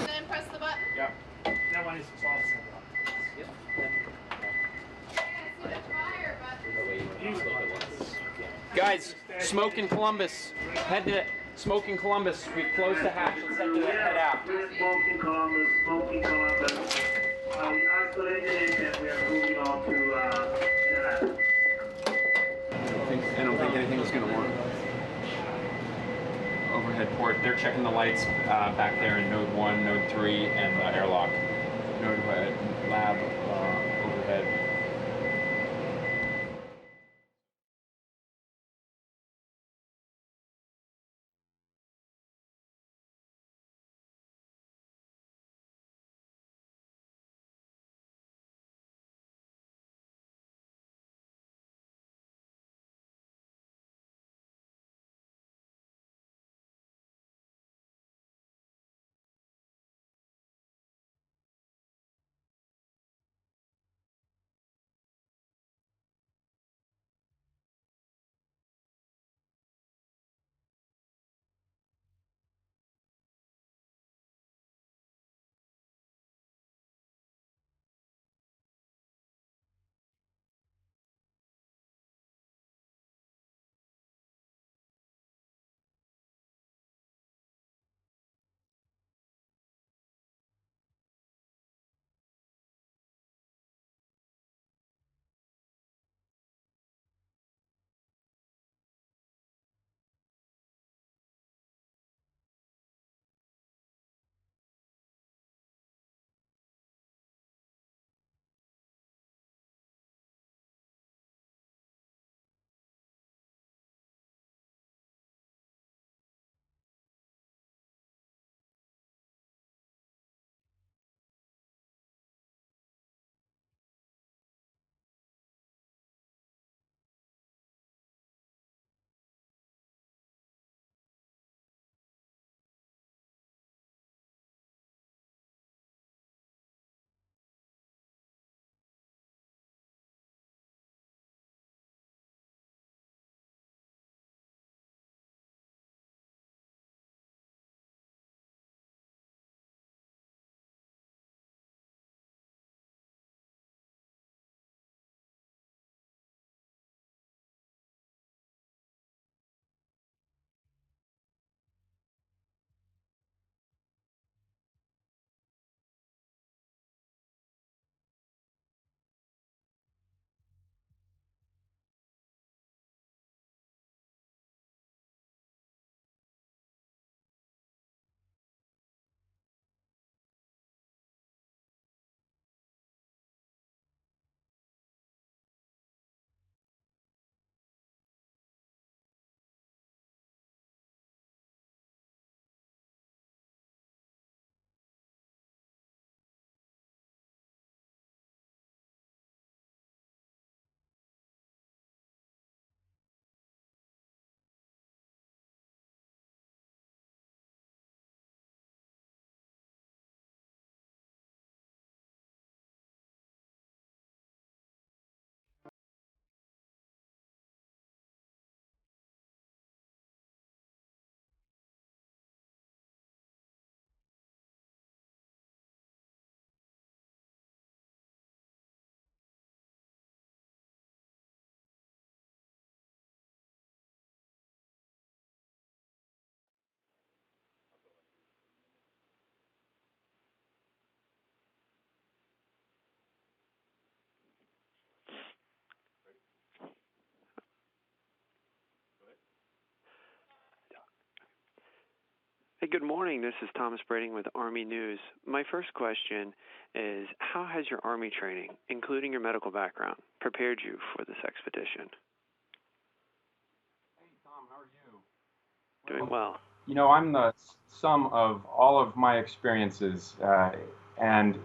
Then press the button. Yeah. That one is false. Guys, smoke in Columbus. Head to smoke in Columbus. We closed the hatch. Let's head out. Smoke in Columbus, smoke in Columbus. We isolated it and we are moving on to Manhattan. I don't think anything was going to work. Overhead port. They're checking the lights back there in node 1, node 3, and the airlock. Node lab overhead. good morning. This is Thomas Brading with Army News. My first question is, how has your Army training, including your medical background, prepared you for this expedition? Hey, Tom, how are you? Doing well. You know, I'm the sum of all of my experiences, and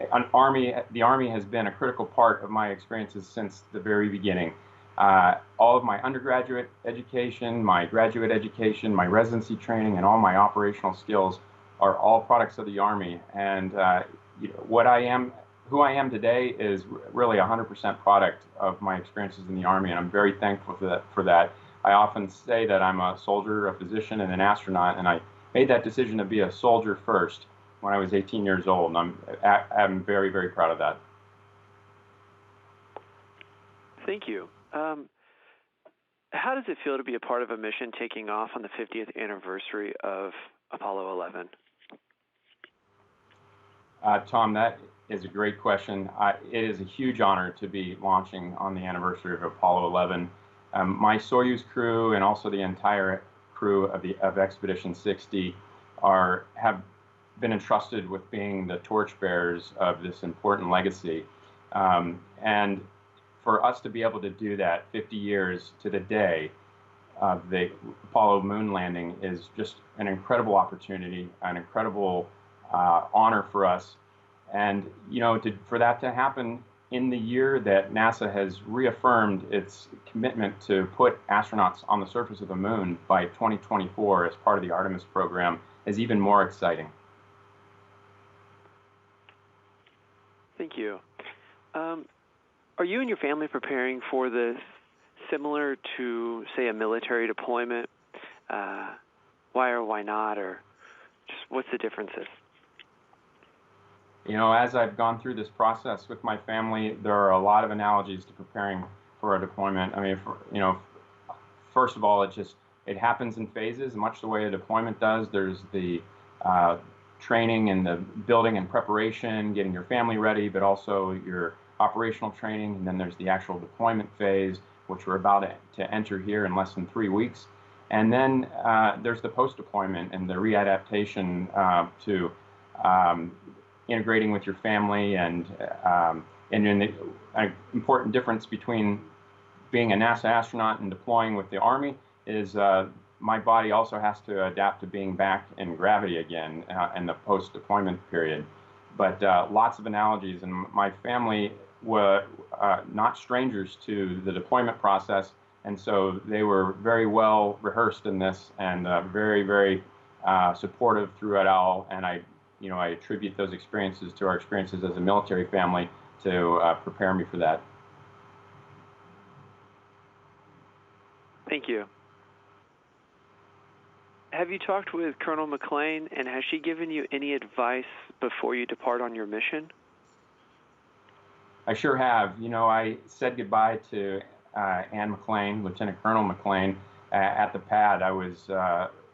the Army has been a critical part of my experiences since the very beginning. All of my undergraduate education, my graduate education, my residency training, and all my operational skills are all products of the Army. And who I am today is really 100% product of my experiences in the Army, and I'm very thankful for that. I often say that I'm a soldier, a physician, and an astronaut, and I made that decision to be a soldier first when I was 18 years old, and I'm very, very proud of that. Thank you. How does it feel to be a part of a mission taking off on the 50th anniversary of Apollo 11? Tom, that is a great question. It is a huge honor to be launching on the anniversary of Apollo 11. My Soyuz crew and also the entire crew of Expedition 60 have been entrusted with being the torchbearers of this important legacy. And for us to be able to do that 50 years to the day of the Apollo moon landing is just an incredible opportunity, an incredible honor for us. And for that to happen in the year that NASA has reaffirmed its commitment to put astronauts on the surface of the moon by 2024 as part of the Artemis program is even more exciting. Thank you. Are you and your family preparing for this similar to, say, a military deployment? Why or why not, or just what's the differences? As I've gone through this process with my family, there are a lot of analogies to preparing for a deployment. I mean, first of all, it happens in phases, much the way a deployment does. There's the training and the building and preparation, getting your family ready, but also your operational training, and then there's the actual deployment phase, which we're about to enter here in less than 3 weeks. And then there's the post-deployment and the readaptation to integrating with your family, and an important difference between being a NASA astronaut and deploying with the Army is my body also has to adapt to being back in gravity again in the post-deployment period. But lots of analogies, and my family were not strangers to the deployment process, and so they were very well rehearsed in this and very, very supportive through it all. And I attribute those experiences to our experiences as a military family to prepare me for that. Thank you. Have you talked with Colonel McLean, and has she given you any advice before you depart on your mission? I sure have. I said goodbye to Ann McLean, Lieutenant Colonel McLean, at the pad. I was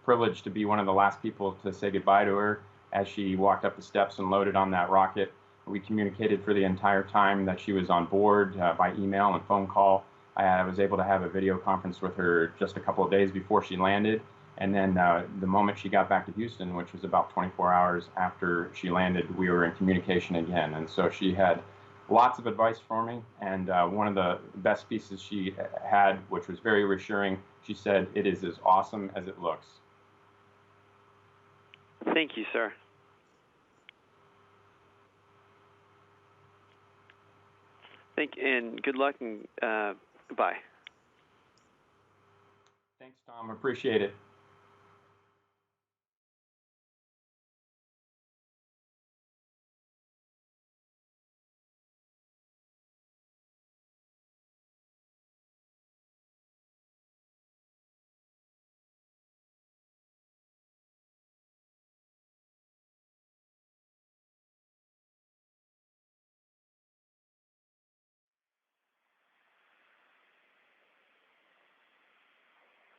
privileged to be one of the last people to say goodbye to her as she walked up the steps and loaded on that rocket. We communicated for the entire time that she was on board by email and phone call. I was able to have a video conference with her just a couple of days before she landed. And then the moment she got back to Houston, which was about 24 hours after she landed, we were in communication again. And so she had lots of advice for me. And one of the best pieces she had, which was very reassuring, she said, "It is as awesome as it looks." Thank you, sir. And good luck, and goodbye. Thanks, Tom. Appreciate it.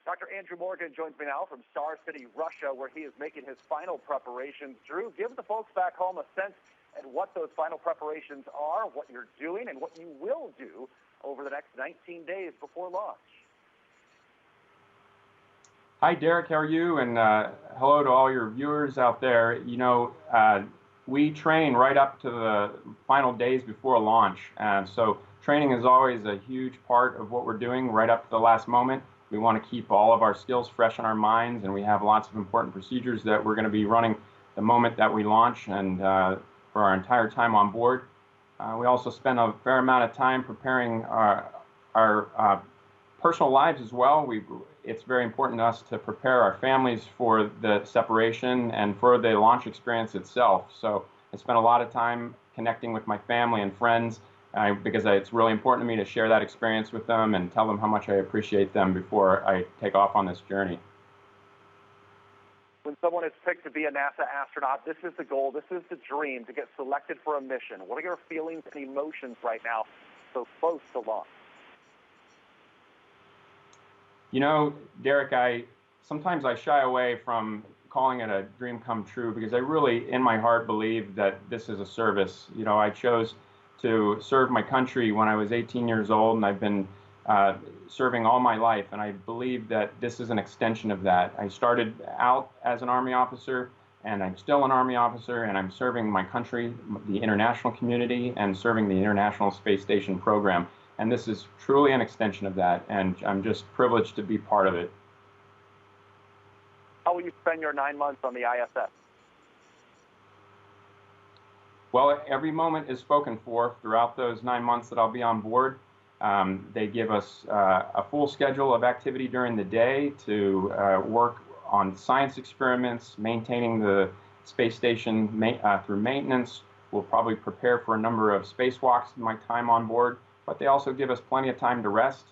Dr. Andrew Morgan joins me now from Star City, Russia, where he is making his final preparations. Drew, give the folks back home a sense at what those final preparations are, what you're doing, and what you will do over the next 19 days before launch. Hi, Derek. How are you? And hello to all your viewers out there. We train right up to the final days before launch. So training is always a huge part of what we're doing right up to the last moment. We want to keep all of our skills fresh in our minds, and we have lots of important procedures that we're going to be running the moment that we launch and for our entire time on board. We also spend a fair amount of time preparing our personal lives as well. It's very important to us to prepare our families for the separation and for the launch experience itself. So I spent a lot of time connecting with my family and friends because it's really important to me to share that experience with them and tell them how much I appreciate them before I take off on this journey. When someone is picked to be a NASA astronaut, this is the goal, this is the dream, to get selected for a mission. What are your feelings and emotions right now so close to launch? You know, Derek, sometimes I shy away from calling it a dream come true because I really, in my heart, believe that this is a service. You know, I chose to serve my country when I was 18 years old, and I've been serving all my life, and I believe that this is an extension of that. I started out as an Army officer, and I'm still an Army officer, and I'm serving my country, the international community, and serving the International Space Station program. And this is truly an extension of that, and I'm just privileged to be part of it. How will you spend your 9 months on the ISS? Well, every moment is spoken for throughout those 9 months that I'll be on board. They give us a full schedule of activity during the day to work on science experiments, maintaining the space station through maintenance. We'll probably prepare for a number of spacewalks in my time on board, but they also give us plenty of time to rest.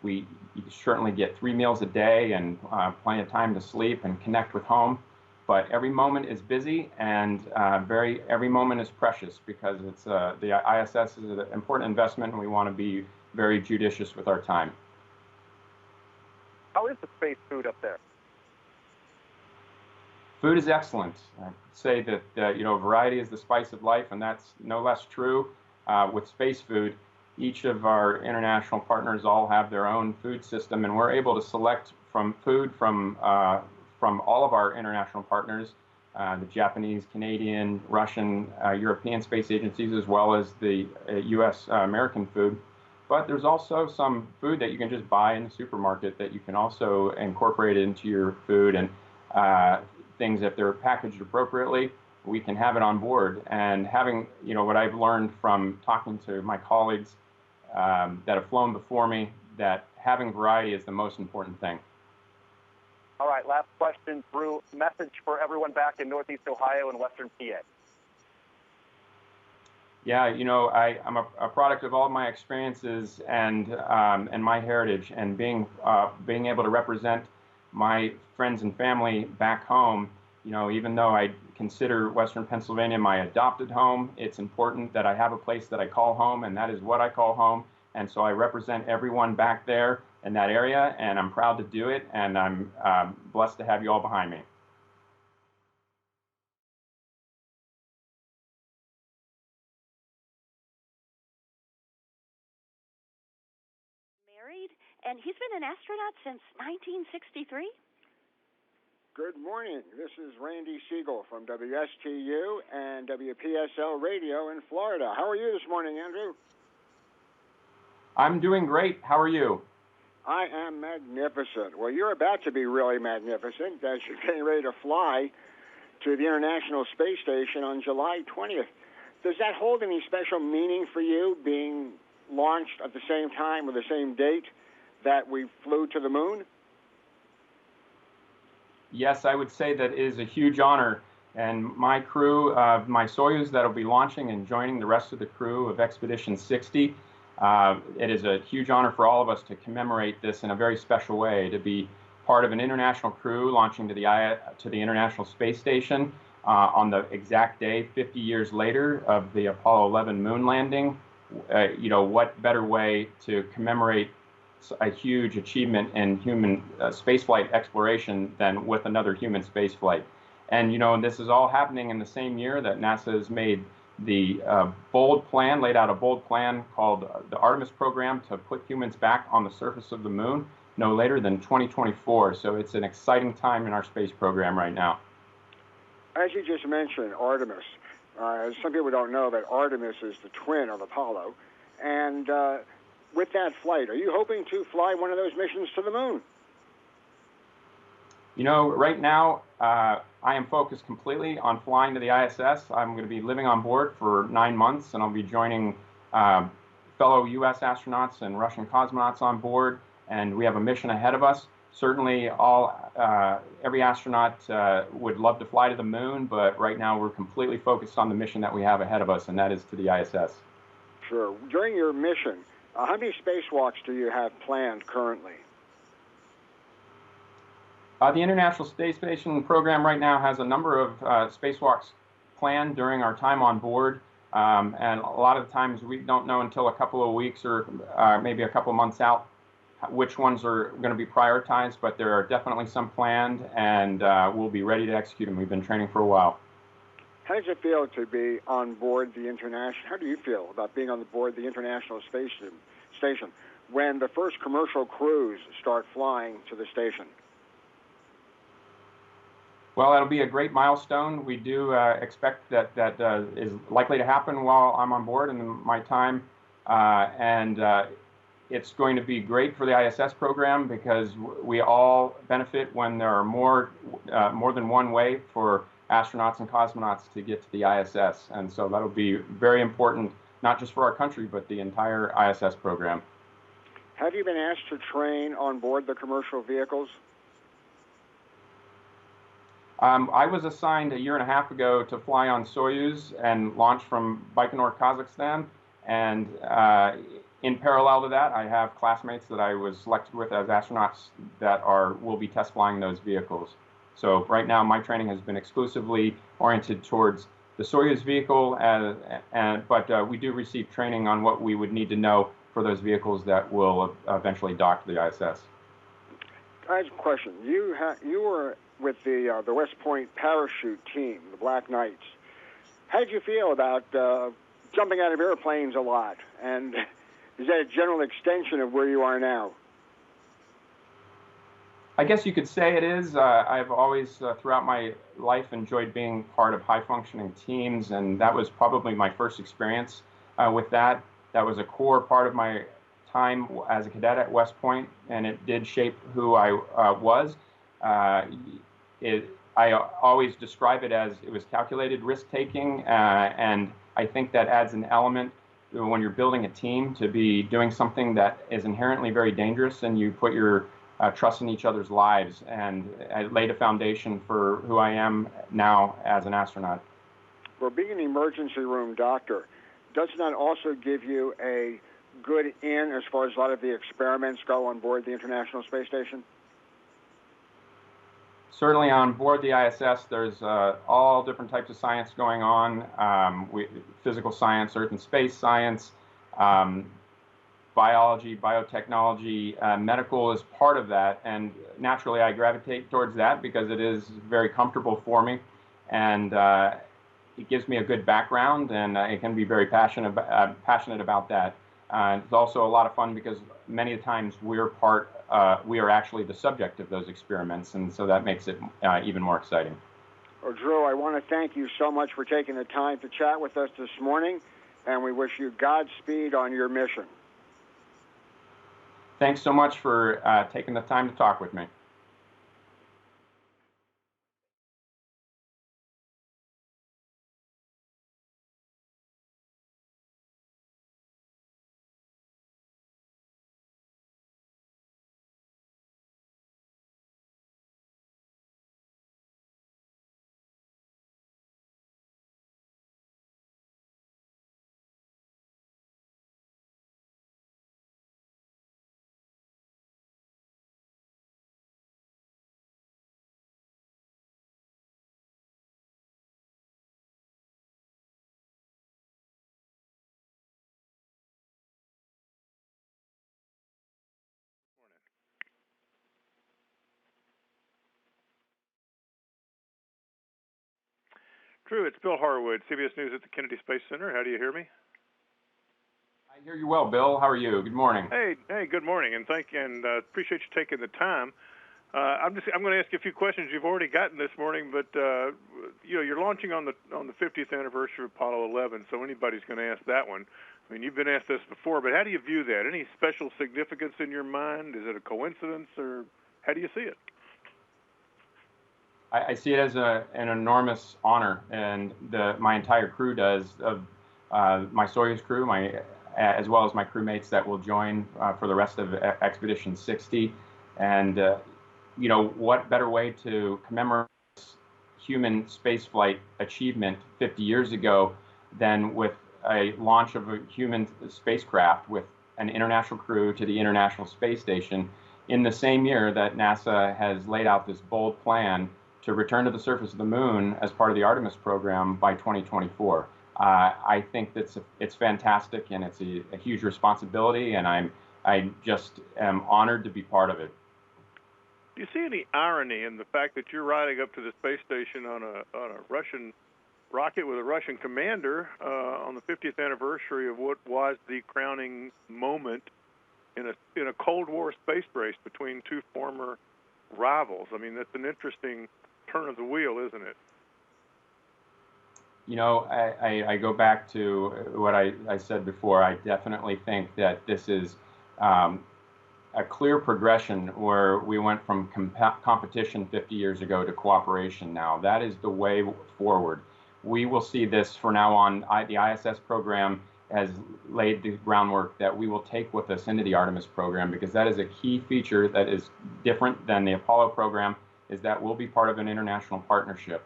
You certainly get 3 meals a day and plenty of time to sleep and connect with home. But every moment is busy, and every moment is precious because it's the ISS is an important investment, and we want to be very judicious with our time. How is the space food up there? Food is excellent. I say that variety is the spice of life, and that's no less true with space food. Each of our international partners all have their own food system, and we're able to select food from all of our international partners, the Japanese, Canadian, Russian, European space agencies, as well as the U.S. American food. But there's also some food that you can just buy in the supermarket that you can also incorporate into your food, and things, if they're packaged appropriately, we can have it on board. And having, what I've learned from talking to my colleagues that have flown before me, that having variety is the most important thing. All right, last question, Drew. Message for everyone back in Northeast Ohio and Western PA. Yeah, I'm a product of all my experiences and my heritage, and being able to represent my friends and family back home. Even though I consider Western Pennsylvania my adopted home, it's important that I have a place that I call home, and that is what I call home. And so I represent everyone back there in that area, and I'm proud to do it, and I'm blessed to have you all behind me. Married, and he's been an astronaut since 1963. Good morning. This is Randy Siegel from WSTU and WPSL Radio in Florida. How are you this morning, Andrew? I'm doing great. How are you? I am magnificent. Well, you're about to be really magnificent as you're getting ready to fly to the International Space Station on July 20th. Does that hold any special meaning for you, being launched at the same time or the same date that we flew to the moon? Yes, I would say that is a huge honor. And my crew, my Soyuz that'll be launching and joining the rest of the crew of Expedition 60, it is a huge honor for all of us to commemorate this in a very special way, to be part of an international crew launching to the International Space Station on the exact day, 50 years later, of the Apollo 11 moon landing. What better way to commemorate a huge achievement in human spaceflight exploration than with another human spaceflight? And this is all happening in the same year that NASA has made the laid out a bold plan called the Artemis program to put humans back on the surface of the moon. no later than 2024. So it's an exciting time in our space program right now. As you just mentioned, Artemis. Some people don't know that Artemis is the twin of Apollo. And with that flight, are you hoping to fly one of those missions to the moon? You know, right now, I am focused completely on flying to the ISS. I'm going to be living on board for 9 months, and I'll be joining fellow U.S. astronauts and Russian cosmonauts on board, and we have a mission ahead of us. Certainly, every astronaut would love to fly to the moon, but right now we're completely focused on the mission that we have ahead of us, and that is to the ISS. Sure. During your mission, how many spacewalks do you have planned currently? The International Space Station program right now has a number of spacewalks planned during our time on board, and a lot of the times we don't know until a couple of weeks or maybe a couple of months out which ones are going to be prioritized, but there are definitely some planned, and we'll be ready to execute them. We've been training for a while. How does it feel to be on board the international? How do you feel about being on board the International Space Station when the first commercial crews start flying to the station? Well, it'll be a great milestone. We do expect that is likely to happen while I'm on board in my time, and it's going to be great for the ISS program because we all benefit when there are more than one way for astronauts and cosmonauts to get to the ISS, and so that'll be very important, not just for our country, but the entire ISS program. Have you been asked to train on board the commercial vehicles? I was assigned a year and a half ago to fly on Soyuz and launch from Baikonur, Kazakhstan, and in parallel to that, I have classmates that I was selected with as astronauts that will be test flying those vehicles. So right now, my training has been exclusively oriented towards the Soyuz vehicle, but we do receive training on what we would need to know for those vehicles that will eventually dock to the ISS. I have a question. You were with the West Point parachute team, the Black Knights. How did you feel about jumping out of airplanes a lot? And is that a general extension of where you are now? I guess you could say it is. I've always, throughout my life, enjoyed being part of high-functioning teams, and that was probably my first experience with that. That was a core part of my time as a cadet at West Point, and it did shape who I was. I always describe it as it was calculated risk-taking, and I think that adds an element when you're building a team to be doing something that is inherently very dangerous, and you put your trust in each other's lives, and I laid a foundation for who I am now as an astronaut. Well, being an emergency room doctor, doesn't that also give you a good in as far as a lot of the experiments go on board the International Space Station? Certainly on board the ISS, there's all different types of science going on, physical science, Earth and space science, biology, biotechnology, medical is part of that, and naturally I gravitate towards that because it is very comfortable for me, and it gives me a good background, and I can be very passionate about that. It's also a lot of fun because many times we are actually the subject of those experiments, and so that makes it even more exciting. Well, Drew, I want to thank you so much for taking the time to chat with us this morning, and we wish you Godspeed on your mission. Thanks so much for taking the time to talk with me. Drew, it's Bill Harwood, CBS News at the Kennedy Space Center. How do you hear me? I hear you well, Bill. How are you? Good morning. Hey, good morning, and appreciate you taking the time. I'm going to ask you a few questions you've already gotten this morning, but you're launching on the 50th anniversary of Apollo 11, so anybody's going to ask that one. I mean, you've been asked this before, but how do you view that? Any special significance in your mind? Is it a coincidence, or how do you see it? I see it as an enormous honor, and my entire crew does, my Soyuz crew, as well as my crewmates that will join for the rest of Expedition 60. And, what better way to commemorate human spaceflight achievement 50 years ago than with a launch of a human spacecraft with an international crew to the International Space Station in the same year that NASA has laid out this bold plan to return to the surface of the moon as part of the Artemis program by 2024. I think it's fantastic, and it's a huge responsibility, and I just am honored to be part of it. Do you see any irony in the fact that you're riding up to the space station on a Russian rocket with a Russian commander on the 50th anniversary of what was the crowning moment in a Cold War space race between two former rivals? I mean, that's an interesting turn of the wheel, isn't it? I go back to what I said before. I definitely think that this is a clear progression where we went from competition 50 years ago to cooperation now. That is the way forward. We will see this from now on. The ISS program has laid the groundwork that we will take with us into the Artemis program, because that is a key feature that is different than the Apollo program, is that we'll be part of an international partnership,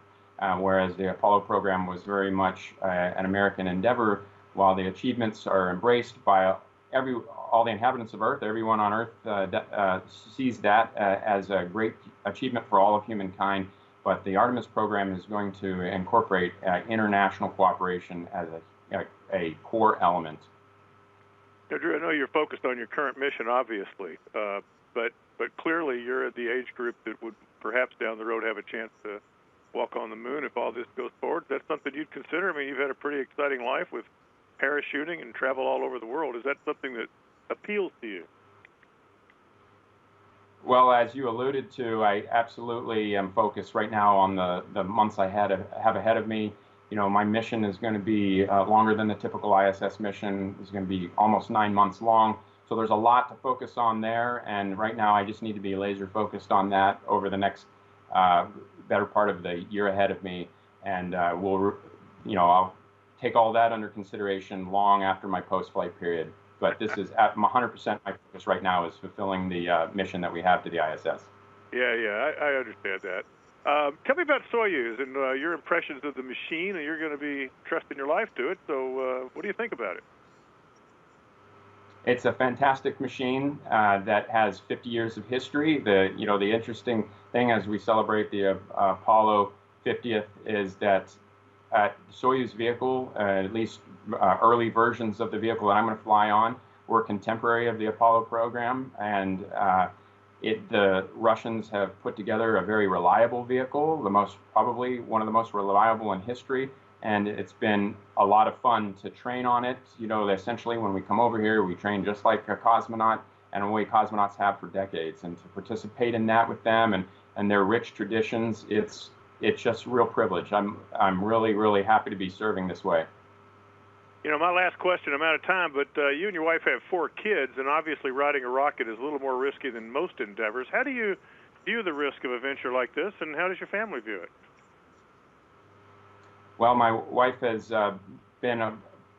whereas the Apollo program was very much an American endeavor, while the achievements are embraced by all the inhabitants of Earth. Everyone on Earth sees that as a great achievement for all of humankind. But the Artemis program is going to incorporate international cooperation as a core element. Now, Drew, I know you're focused on your current mission, obviously, but clearly you're at the age group that would perhaps down the road have a chance to walk on the moon if all this goes forward. That's something you'd consider? I mean, you've had a pretty exciting life with parachuting and travel all over the world. Is that something that appeals to you? Well, as you alluded to, I absolutely am focused right now on the months I have ahead of me. My mission is going to be longer than the typical ISS mission. It's going to be almost 9 months long. So there's a lot to focus on there. And right now, I just need to be laser focused on that over the next better part of the year ahead of me. And I'll take all that under consideration long after my post-flight period. But this is 100% my focus right now, is fulfilling the mission that we have to the ISS. Yeah, I understand that. Tell me about Soyuz and your impressions of the machine. And you're going to be trusting your life to it. So what do you think about it? It's a fantastic machine that has 50 years of history. The interesting thing as we celebrate the Apollo 50th is that the Soyuz vehicle, at least early versions of the vehicle that I'm going to fly on, were contemporary of the Apollo program, and the Russians have put together a very reliable vehicle, probably one of the most reliable in history, and it's been a lot of fun to train on it. Essentially when we come over here, we train just like a cosmonaut, and the way cosmonauts have for decades, and to participate in that with them and their rich traditions, it's just a real privilege. I'm really, really happy to be serving this way. My last question, I'm out of time, but you and your wife have 4 kids, and obviously riding a rocket is a little more risky than most endeavors. How do you view the risk of a venture like this, and how does your family view it? Well, my wife has my wife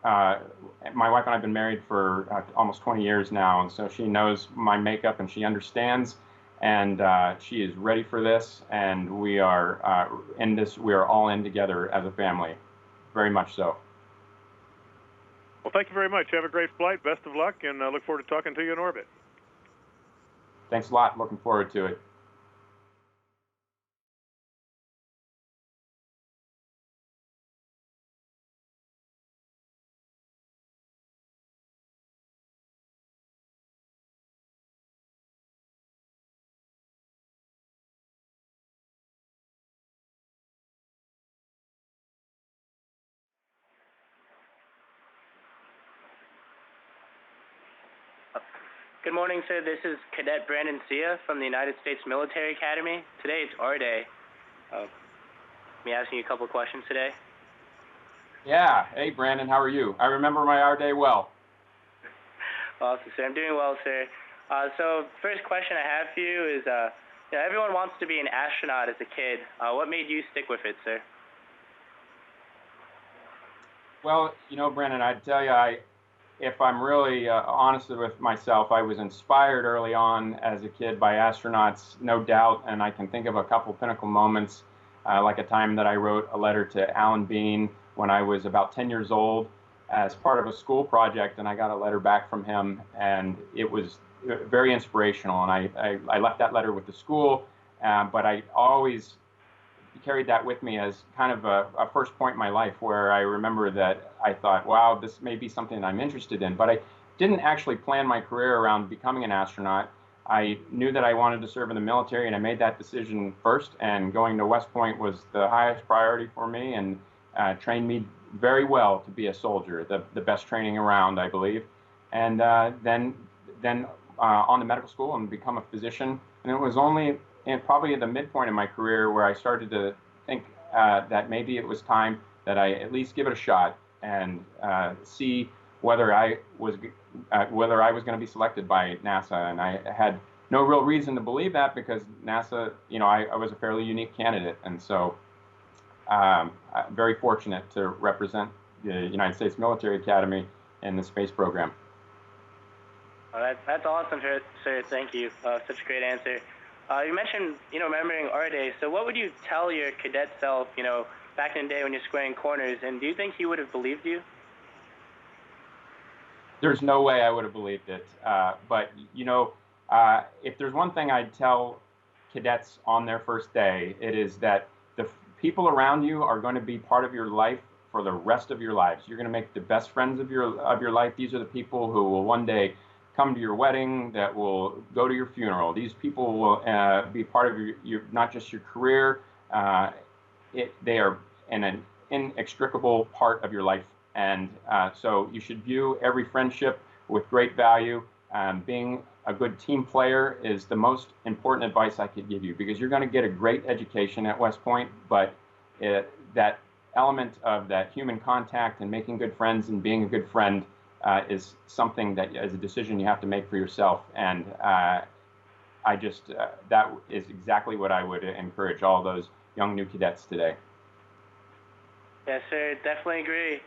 and I have been married for almost 20 years now, and so she knows my makeup and she understands, and she is ready for this, and we are in this. We are all in together as a family, very much so. Well, thank you very much. Have a great flight. Best of luck, and I look forward to talking to you in orbit. Thanks a lot. Looking forward to it. Good morning, sir. This is Cadet Brandon Sia from the United States Military Academy. Today it's our day. Me asking you a couple of questions today. Yeah. Hey, Brandon, how are you? I remember my our day well. Awesome, sir. I'm doing well, sir. So first question I have for you is, everyone wants to be an astronaut as a kid. What made you stick with it, sir? Well, Brandon, I'd tell you, if I'm really honest with myself, I was inspired early on as a kid by astronauts, no doubt, and I can think of a couple pinnacle moments, like a time that I wrote a letter to Alan Bean when I was about 10 years old as part of a school project, and I got a letter back from him, and it was very inspirational, and I left that letter with the school, but I always carried that with me as kind of a first point in my life where I remember that I thought, wow, this may be something I'm interested in. But I didn't actually plan my career around becoming an astronaut. I knew that I wanted to serve in the military, and I made that decision first. And going to West Point was the highest priority for me, and trained me very well to be a soldier, the best training around, I believe. And then on to medical school and become a physician. And it was only probably at the midpoint of my career where I started to think that maybe it was time that I at least give it a shot and see whether I was going to be selected by NASA. And I had no real reason to believe that because NASA, I was a fairly unique candidate, and so I'm very fortunate to represent the United States Military Academy in the space program. That's awesome, sir. Thank you. Such a great answer. You mentioned, remembering our day. So what would you tell your cadet self, back in the day when you're squaring corners? And do you think he would have believed you? There's no way I would have believed it. But, if there's one thing I'd tell cadets on their first day, it is that the people around you are going to be part of your life for the rest of your lives. You're going to make the best friends of your life. These are the people who will one day come to your wedding, that will go to your funeral. These people will be part of your not just your career. They are an inextricable part of your life, and so you should view every friendship with great value. Being a good team player is the most important advice I could give you, because you're going to get a great education at West Point, but that element of that human contact and making good friends and being a good friend is something that is a decision you have to make for yourself. And that is exactly what I would encourage all those young new cadets today. Yes, sir. Definitely agree.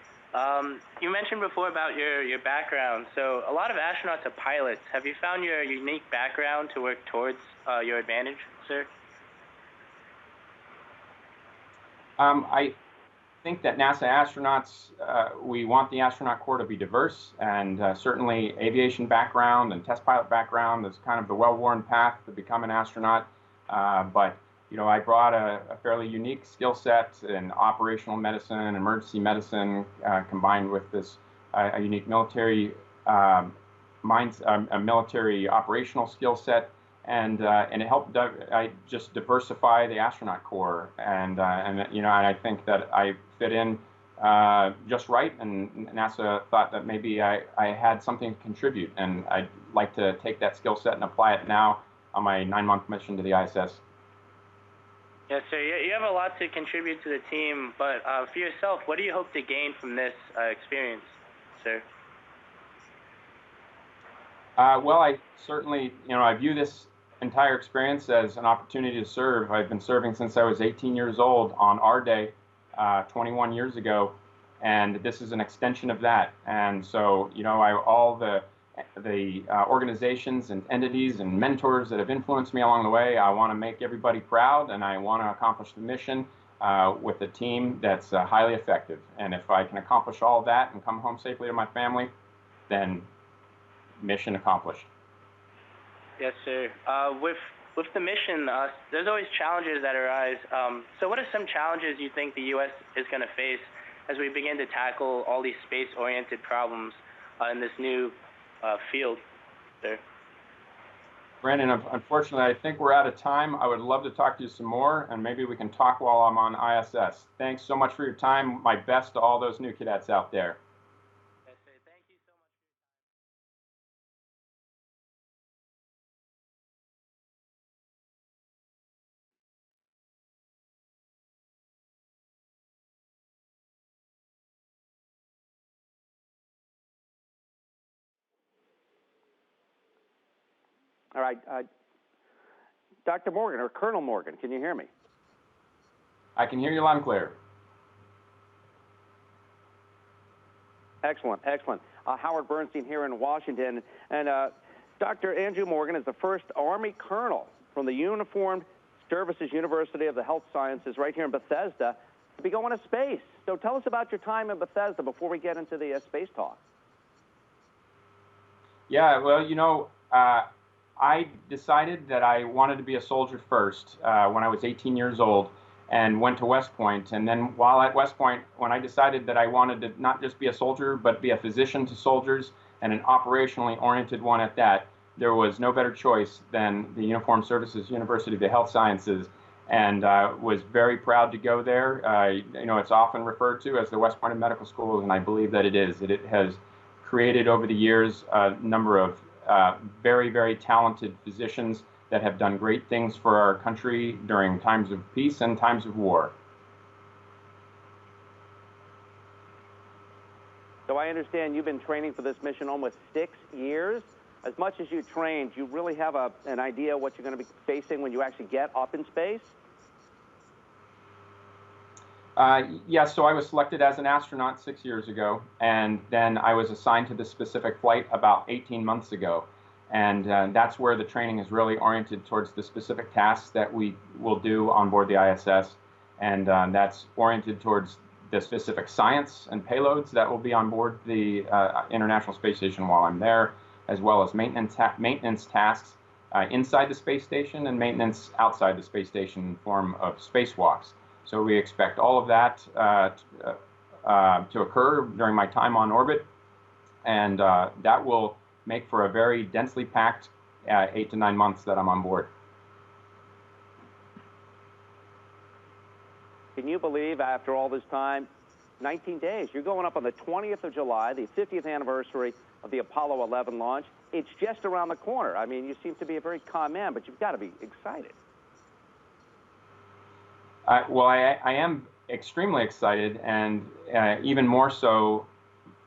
You mentioned before about your background. So a lot of astronauts are pilots. Have you found your unique background to work towards your advantage, sir? I think that NASA astronauts, we want the astronaut corps to be diverse, and certainly aviation background and test pilot background is kind of the well-worn path to become an astronaut. But I brought a fairly unique skill set in operational medicine, emergency medicine, combined with this a unique military a military operational skill set. And it helped just diversify the astronaut corps, and I think that I fit in just right, and NASA thought that maybe I had something to contribute, and I'd like to take that skill set and apply it now on my 9-month mission to the ISS. Yes, sir. You have a lot to contribute to the team, but for yourself, what do you hope to gain from this experience, sir? Well, I certainly, I view this entire experience as an opportunity to serve. I've been serving since I was 18 years old on our day, 21 years ago, and this is an extension of that. And so, all the organizations and entities and mentors that have influenced me along the way, I want to make everybody proud, and I want to accomplish the mission with a team that's highly effective. And if I can accomplish all that and come home safely to my family, then mission accomplished. Yes, sir. With the mission, there's always challenges that arise. So what are some challenges you think the U.S. is going to face as we begin to tackle all these space-oriented problems in this new field, sir? Brandon, unfortunately, I think we're out of time. I would love to talk to you some more, and maybe we can talk while I'm on ISS. Thanks so much for your time. My best to all those new cadets out there. All right. Dr. Morgan, or Colonel Morgan, can you hear me? I can hear you loud and clear. Excellent, excellent. Howard Bernstein here in Washington. And Dr. Andrew Morgan is the first Army colonel from the Uniformed Services University of the Health Sciences right here in Bethesda to be going to space. So tell us about your time in Bethesda before we get into the space talk. Yeah, well, I decided that I wanted to be a soldier first when I was 18 years old and went to West Point. And then while at West Point, when I decided that I wanted to not just be a soldier, but be a physician to soldiers and an operationally oriented one at that, there was no better choice than the Uniformed Services University of the Health Sciences, and was very proud to go there. It's often referred to as the West Point of Medical School, and I believe that it is. It has created over the years a number of very, very talented physicians that have done great things for our country during times of peace and times of war. So I understand you've been training for this mission almost 6 years. As much as you trained, you really have an idea what you're going to be facing when you actually get up in space? Yes, so I was selected as an astronaut 6 years ago, and then I was assigned to this specific flight about 18 months ago. And that's where the training is really oriented towards the specific tasks that we will do on board the ISS. And that's oriented towards the specific science and payloads that will be on board the International Space Station while I'm there, as well as maintenance tasks inside the space station and maintenance outside the space station in form of spacewalks. So we expect all of that to occur during my time on orbit, and that will make for a very densely packed 8 to 9 months that I'm on board. Can you believe after all this time, 19 days, you're going up on the 20th of July, the 50th anniversary of the Apollo 11 launch. It's just around the corner. I mean, you seem to be a very calm man, but you've got to be excited. Well, I am extremely excited, and even more so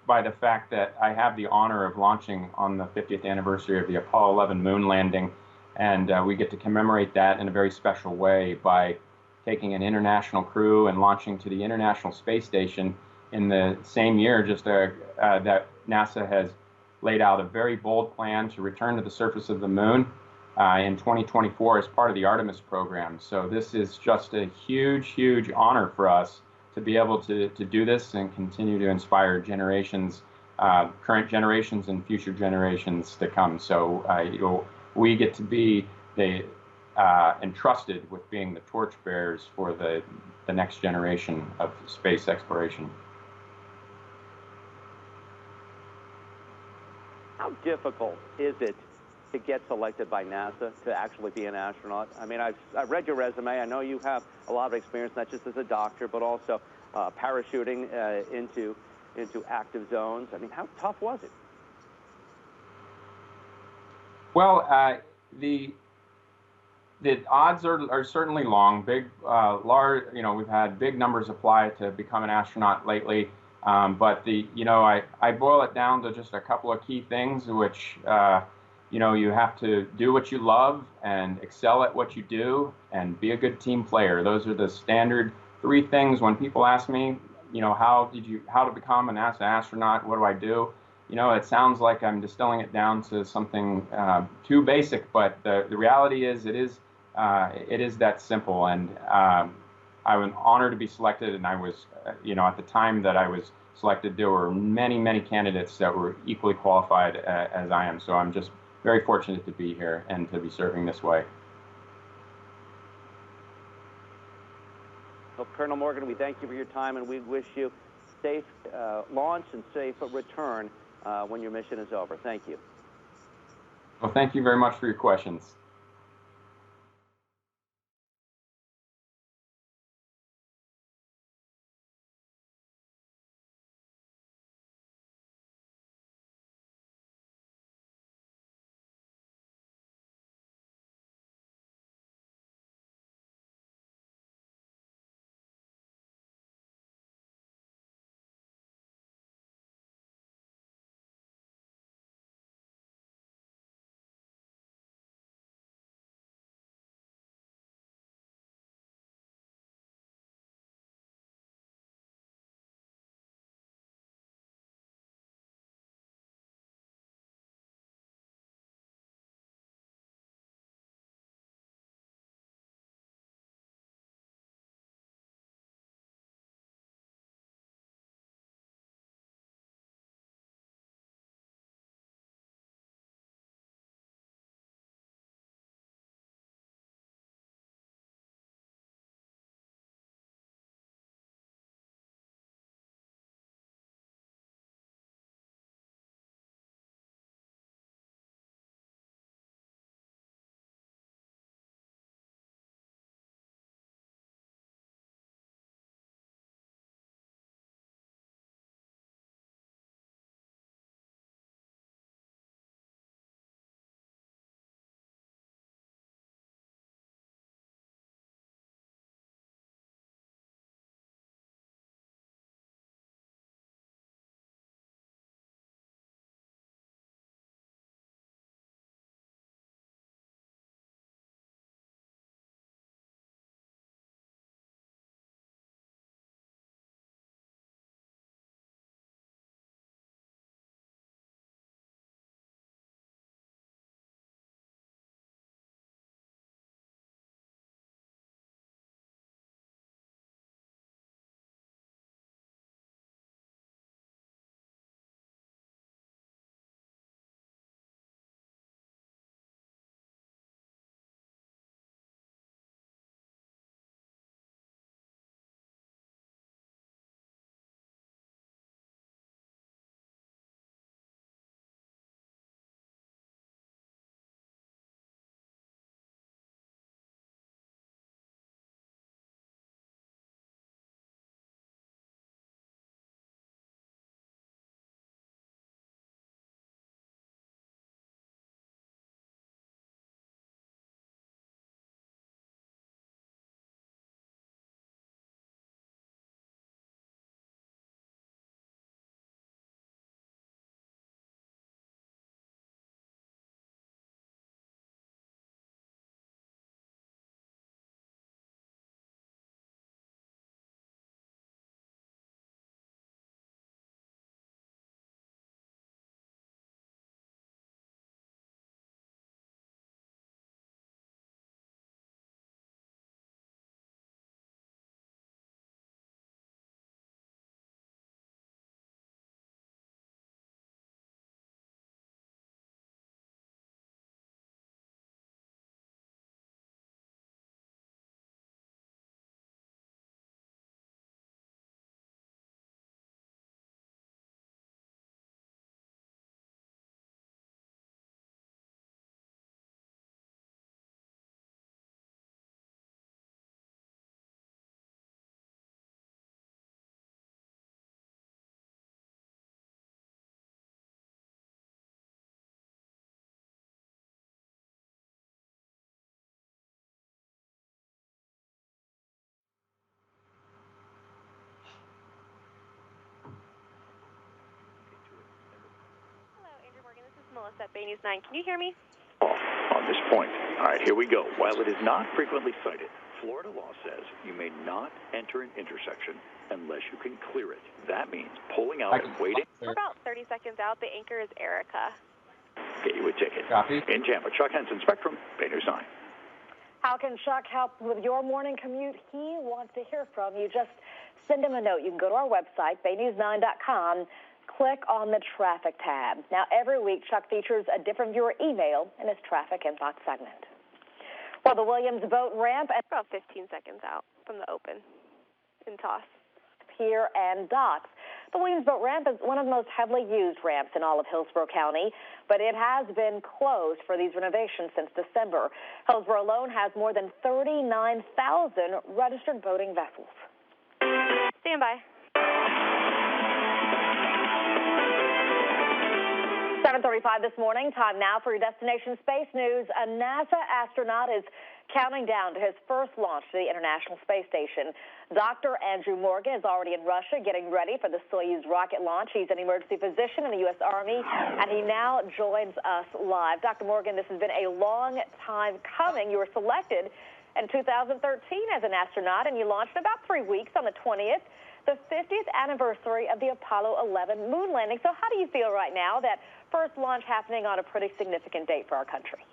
by the fact that I have the honor of launching on the 50th anniversary of the Apollo 11 moon landing, and we get to commemorate that in a very special way by taking an international crew and launching to the International Space Station in the same year, that NASA has laid out a very bold plan to return to the surface of the moon in 2024 as part of the Artemis program. So this is just a huge, huge honor for us to be able to do this and continue to inspire generations, current generations and future generations to come. So we get to be entrusted with being the torchbearers for the next generation of space exploration. How difficult is it to get selected by NASA to actually be an astronaut? I mean, I've read your resume. I know you have a lot of experience, not just as a doctor, but also parachuting into active zones. I mean, how tough was it? Well, the odds are certainly long. Large. We've had big numbers apply to become an astronaut lately. But I boil it down to just a couple of key things, which you have to do what you love and excel at what you do and be a good team player. Those are the standard 3 things when people ask me, how to become a NASA astronaut? What do I do? It sounds like I'm distilling it down to something too basic, but the reality is it is that simple. And I'm honored to be selected, and I was, at the time that I was selected, there were many, many candidates that were equally qualified as I am. So I'm just very fortunate to be here and to be serving this way. Well, Colonel Morgan, we thank you for your time, and we wish you safe launch and safe return when your mission is over. Thank you. Well, thank you very much for your questions. analyst at Bay News 9. Can you hear me? On this point. All right, here we go. While it is not frequently cited, Florida law says you may not enter an intersection unless you can clear it. That means pulling out and waiting. We're about 30 seconds out. The anchor is Erica. Get you a ticket. Copy. In Tampa, Chuck Henson, Spectrum, Bay News 9. How can Chuck help with your morning commute? He wants to hear from you. Just send him a note. You can go to our website, baynews9.com, click on the traffic tab. Now, every week, Chuck features a different viewer email in his traffic inbox segment. Well, the Williams boat ramp and About 15 seconds out from the open in toss. Pier and docks. The Williams boat ramp is one of the most heavily used ramps in all of Hillsborough County, but it has been closed for these renovations since December. Hillsborough alone has more than 39,000 registered boating vessels. Stand by. 7:35 this morning. Time now for your Destination Space News. A NASA astronaut is counting down to his first launch to the International Space Station. Dr. Andrew Morgan is already in Russia getting ready for the Soyuz rocket launch. He's an emergency physician in the U.S. Army, and he now joins us live. Dr. Morgan, this has been a long time coming. You were selected in 2013 as an astronaut, and you launched in about 3 weeks on the 20th, the 50th anniversary of the Apollo 11 moon landing. So how do you feel right now, that first launch happening on a pretty significant date for our country?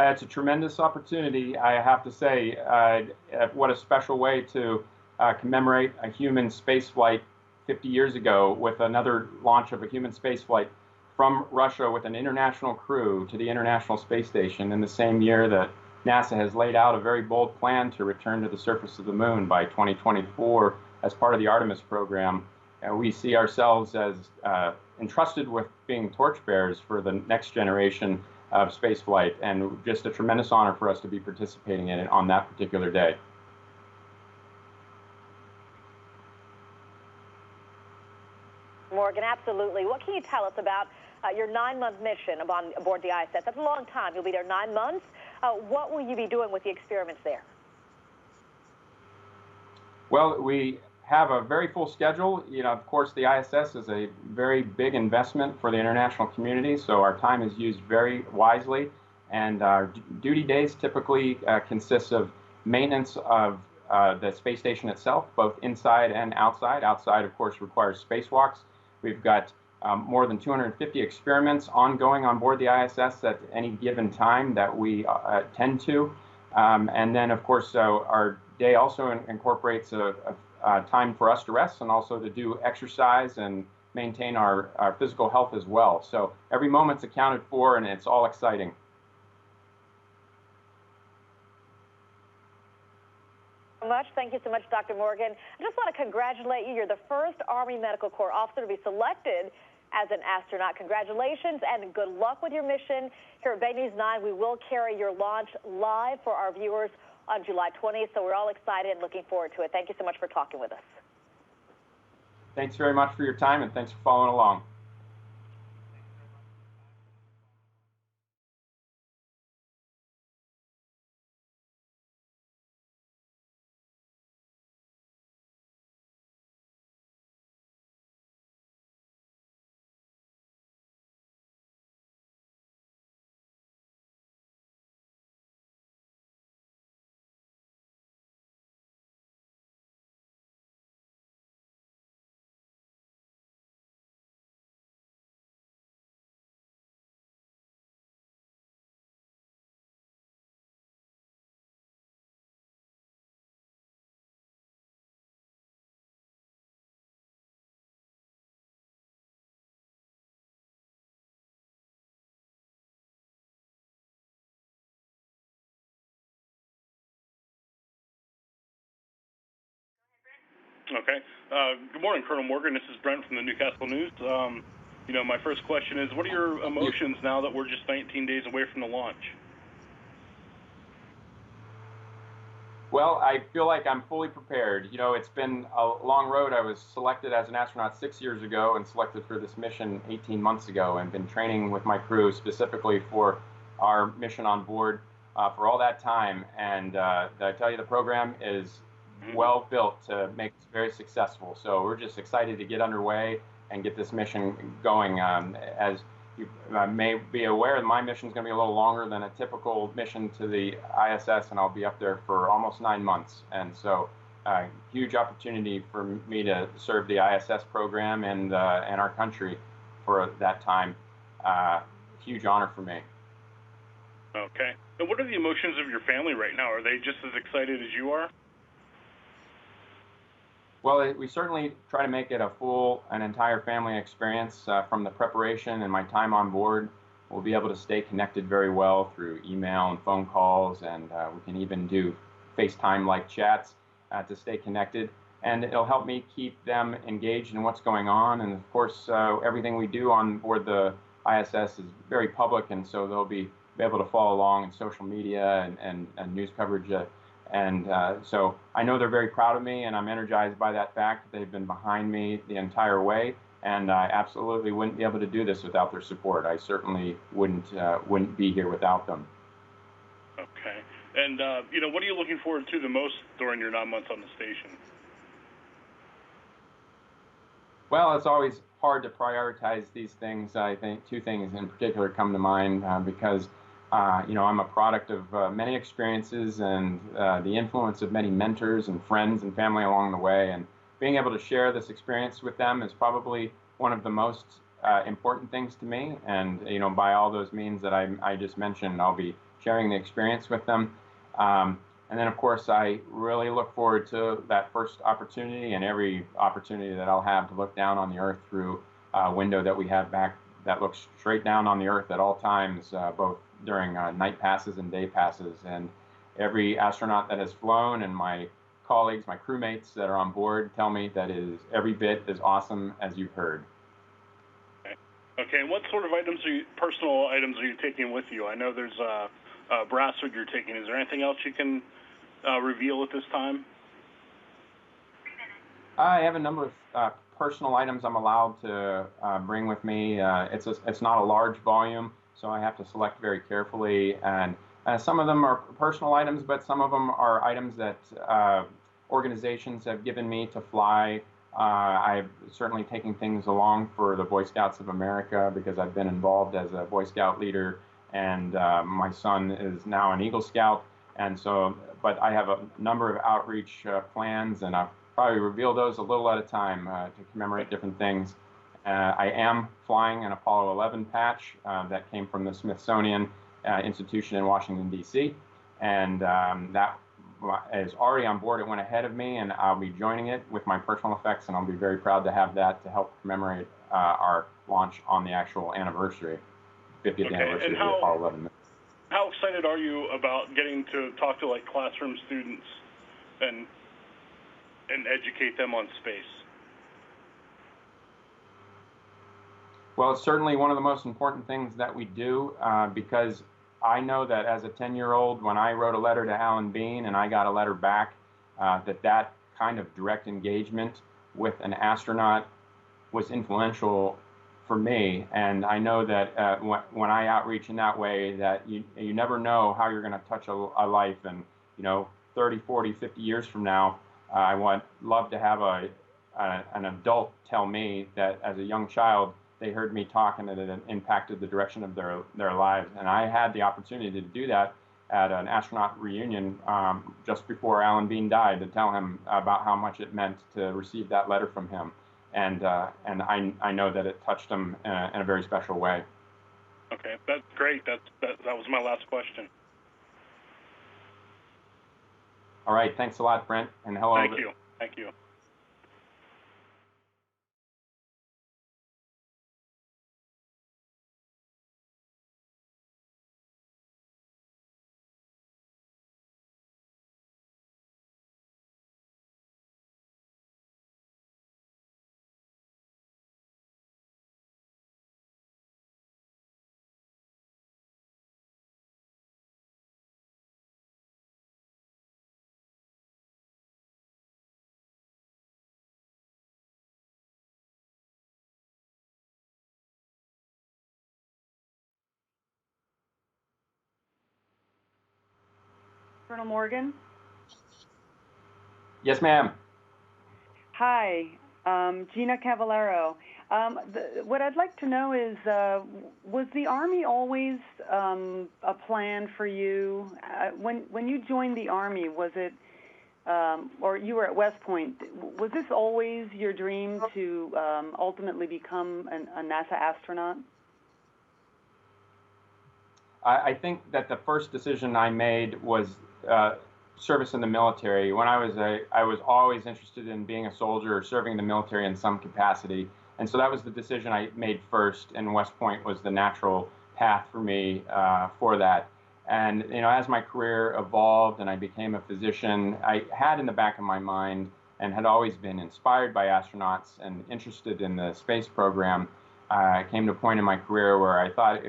It's a tremendous opportunity, I have to say. What a special way to commemorate a human space flight 50 years ago with another launch of a human space flight from Russia with an international crew to the International Space Station in the same year that NASA has laid out a very bold plan to return to the surface of the moon by 2024 as part of the Artemis program. And we see ourselves as entrusted with being torchbearers for the next generation of space flight, and just a tremendous honor for us to be participating in it on that particular day. Morgan, absolutely. What can you tell us about your 9-month mission aboard the ISS? That's a long time. You'll be there 9 months. What will you be doing with the experiments there? Well, we have a very full schedule. You know, of course, the ISS is a very big investment for the international community, so our time is used very wisely. And our duty days typically consist of maintenance of the space station itself, both inside and outside. Outside, of course, requires spacewalks. We've got more than 250 experiments ongoing on board the ISS at any given time that we tend to. And then, of course, our day also incorporates a time for us to rest and also to do exercise and maintain our physical health as well. So every moment's accounted for, and it's all exciting. Thank you so much, Dr. Morgan. I just want to congratulate you. You're the first Army Medical Corps officer to be selected as an astronaut. Congratulations and good luck with your mission. Here at Bay News 9, we will carry your launch live for our viewers on July 20th, so we're all excited and looking forward to it. Thank you so much for talking with us. Thanks very much for your time, and thanks for following along. Okay. Good morning, Colonel Morgan. This is Brent from the Newcastle News. You know, my first question is, what are your emotions now that we're just 19 days away from the launch? Well, I feel like I'm fully prepared. You know, it's been a long road. I was selected as an astronaut 6 years ago and selected for this mission 18 months ago, and been training with my crew specifically for our mission on board for all that time. And I tell you, the program is well built to make us very successful. So we're just excited to get underway and get this mission going. As you may be aware, my mission is going to be a little longer than a typical mission to the ISS, and I'll be up there for almost 9 months. And so, huge opportunity for me to serve the ISS program and our country for that time. Huge honor for me. Okay. And what are the emotions of your family right now? Are they just as excited as you are? Well, we certainly try to make it a full and entire family experience from the preparation and my time on board. We'll be able to stay connected very well through email and phone calls, and we can even do FaceTime-like chats to stay connected. And it'll help me keep them engaged in what's going on. And of course, everything we do on board the ISS is very public, and so they'll be able to follow along in social media and news coverage. So I know they're very proud of me, and I'm energized by that fact. They've been behind me the entire way, and I absolutely wouldn't be able to do this without their support. I certainly wouldn't be here without them. Okay. And, what are you looking forward to the most during your 9 months on the station? Well, it's always hard to prioritize these things. I think two things in particular come to mind because I'm a product of many experiences and the influence of many mentors and friends and family along the way. And being able to share this experience with them is probably one of the most important things to me. And, by all those means that I just mentioned, I'll be sharing the experience with them. And then, of course, I really look forward to that first opportunity and every opportunity that I'll have to look down on the Earth through a window that we have back that looks straight down on the Earth at all times, both during night passes and day passes. And every astronaut that has flown and my colleagues, my crewmates that are on board tell me that it is every bit as awesome as you've heard. Okay, and what sort of personal items are you taking with you? I know there's a bracelet you're taking. Is there anything else you can reveal at this time? I have a number of personal items I'm allowed to bring with me. It's not a large volume, so I have to select very carefully. And some of them are personal items, but some of them are items that organizations have given me to fly. I've certainly taken things along for the Boy Scouts of America because I've been involved as a Boy Scout leader, and my son is now an Eagle Scout. And so, but I have a number of outreach plans, and I'll probably reveal those a little at a time to commemorate different things. I am flying an Apollo 11 patch that came from the Smithsonian Institution in Washington, D.C., and that is already on board. It went ahead of me, and I'll be joining it with my personal effects, and I'll be very proud to have that to help commemorate our launch on the actual anniversary, 50th anniversary of the Apollo 11 mission. How excited are you about getting to talk to classroom students and educate them on space? Well, it's certainly one of the most important things that we do because I know that as a 10-year-old, when I wrote a letter to Alan Bean and I got a letter back, that kind of direct engagement with an astronaut was influential for me. And I know that when I outreach in that way, that you never know how you're going to touch a life. And 30, 40, 50 years from now, I would love to have an adult tell me that as a young child they heard me talk and that it impacted the direction of their lives. And I had the opportunity to do that at an astronaut reunion just before Alan Bean died, to tell him about how much it meant to receive that letter from him. And I know that it touched him in a very special way. Okay, that's great. That was my last question. All right, thanks a lot, Brent, and hello. Thank you. Colonel Morgan? Yes, ma'am. Hi, Gina Cavallaro. What I'd like to know is, was the Army always a plan for you? When you joined the Army, was it, or you were at West Point, was this always your dream to ultimately become a NASA astronaut? I think that the first decision I made was service in the military. When I was always interested in being a soldier or serving the military in some capacity. And so that was the decision I made first, and West Point was the natural path for me for that. And as my career evolved and I became a physician, I had in the back of my mind and had always been inspired by astronauts and interested in the space program. I came to a point in my career where I thought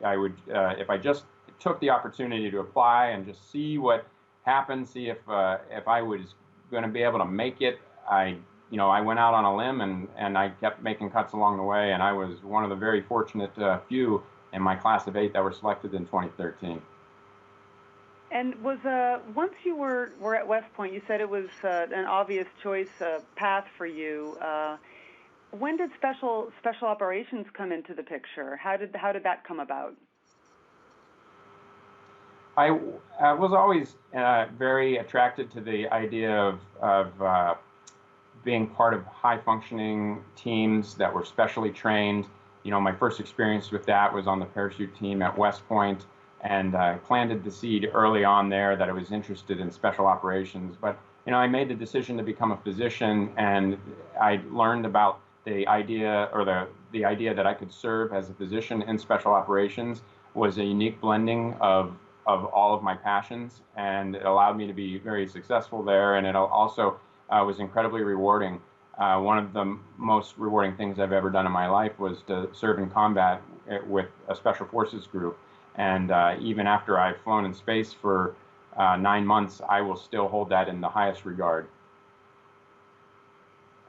I would, if I just took the opportunity to apply and just see what happened, see if I was going to be able to make it. I went out on a limb and I kept making cuts along the way, and I was one of the very fortunate few in my class of 8 that were selected in 2013. And was once you were at West Point, you said it was an obvious choice path for you. When did special operations come into the picture? How did that come about? I was always very attracted to the idea of being part of high-functioning teams that were specially trained. My first experience with that was on the parachute team at West Point, and I planted the seed early on there that I was interested in special operations. But I made the decision to become a physician, and I learned about the idea, or the idea that I could serve as a physician in special operations was a unique blending of all of my passions, and it allowed me to be very successful there, and it also was incredibly rewarding. One of the most rewarding things I've ever done in my life was to serve in combat with a special forces group. And even after I've flown in space for 9 months, I will still hold that in the highest regard.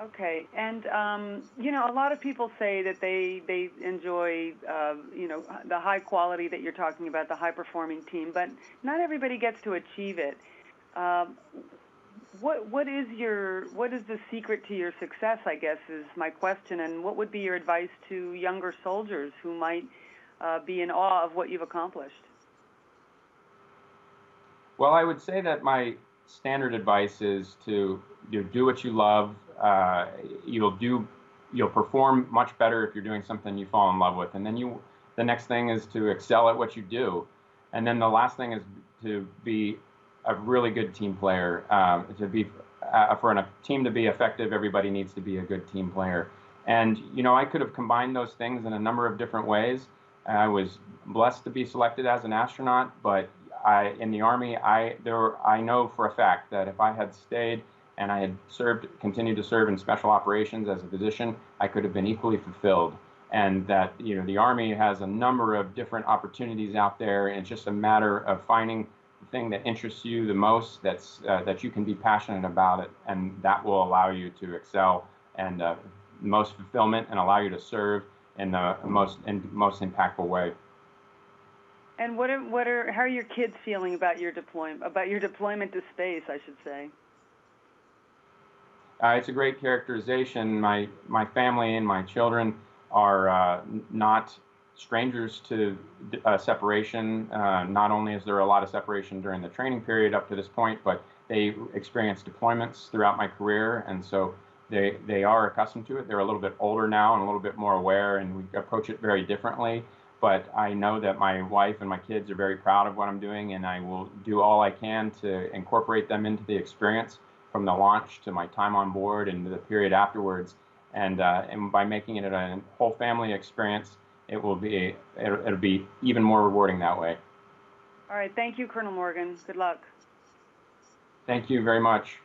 Okay, and a lot of people say that they enjoy the high quality that you're talking about, the high performing team, but not everybody gets to achieve it. What is the secret to your success, I guess, is my question, and what would be your advice to younger soldiers who might be in awe of what you've accomplished? Well, I would say that my standard advice is to do what you love. You'll perform much better if you're doing something you fall in love with, and then the next thing is to excel at what you do, and then the last thing is to be a really good team player. For a team to be effective, everybody needs to be a good team player. And I could have combined those things in a number of different ways. I was blessed to be selected as an astronaut, but in the Army, I know for a fact that if I had stayed and I had continued to serve in special operations as a physician, I could have been equally fulfilled. And that the Army has a number of different opportunities out there, and it's just a matter of finding thing that interests you the most, that you can be passionate about it, and that will allow you to excel and most fulfillment, and allow you to serve in the most impactful way. And how are your kids feeling about your deployment to space, I should say? It's a great characterization. My family and my children are not strangers to separation. Not only is there a lot of separation during the training period up to this point, but they experienced deployments throughout my career, and so they are accustomed to it. They're a little bit older now and a little bit more aware, and we approach it very differently. But I know that my wife and my kids are very proud of what I'm doing, and I will do all I can to incorporate them into the experience, from the launch to my time on board and the period afterwards. And by making it a whole family experience, it'll be even more rewarding that way. All right. Thank you, Colonel Morgan. Good luck. Thank you very much.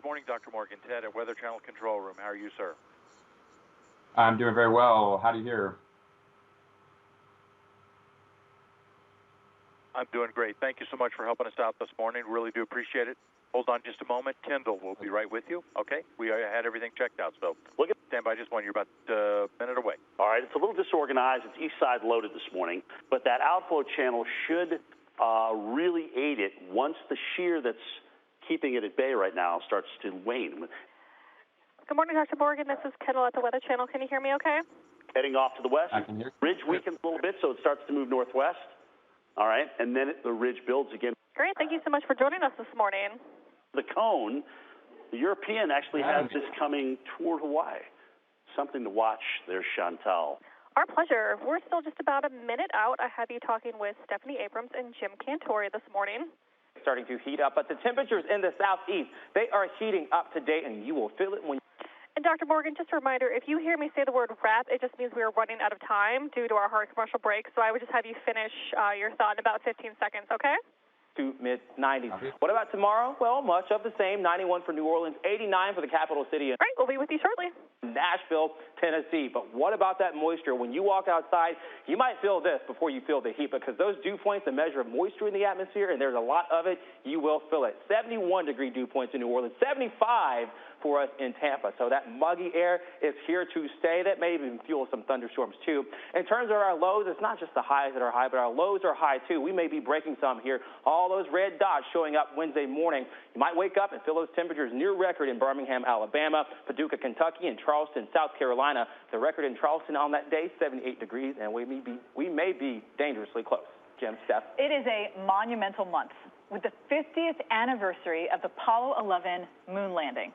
Good morning, Dr. Morgan. Ted at Weather Channel Control Room. How are you, sir? I'm doing very well. How do you hear? I'm doing great. Thank you so much for helping us out this morning. Really do appreciate it. Hold on just a moment. Kendall will be right with you. Okay? We had everything checked out, so look at stand by just one. You're about a minute away. All right. It's a little disorganized. It's east side loaded this morning, but that outflow channel should really aid it once the shear that's keeping it at bay right now starts to wane. Good morning, Dr. Morgan. This is Kendall at the Weather Channel. Can you hear me okay? Heading off to the west. I can hear. Ridge weakens a little bit, so it starts to move northwest. All right, and then the ridge builds again. Great. Thank you so much for joining us this morning. The cone, the European actually has this coming toward Hawaii. Something to watch there, Chantal. Our pleasure. We're still just about a minute out. I have you talking with Stephanie Abrams and Jim Cantori this morning. Starting to heat up, but the temperatures in the southeast, they are heating up today, and you will feel it when. And Dr. Morgan, just a reminder, if you hear me say the word wrap, it just means we are running out of time due to our hard commercial break, so I would just have you finish your thought in about 15 seconds, okay? To mid-90s. What about tomorrow? Well, much of the same. 91 for New Orleans, 89 for the capital city. All right, we'll be with you shortly. Nashville, Tennessee. But what about that moisture? When you walk outside, you might feel this before you feel the heat, because those dew points, the measure of moisture in the atmosphere, and there's a lot of it, you will feel it. 71-degree dew points in New Orleans, 75 for us in Tampa. So that muggy air is here to stay. That may even fuel some thunderstorms, too. In terms of our lows, it's not just the highs that are high, but our lows are high, too. We may be breaking some here. All those red dots showing up Wednesday morning. You might wake up and feel those temperatures near record in Birmingham, Alabama, Paducah, Kentucky, and Charleston, South Carolina. The record in Charleston on that day, 78 degrees, and we may be dangerously close. Jim, Steph. It is a monumental month with the 50th anniversary of the Apollo 11 moon landing.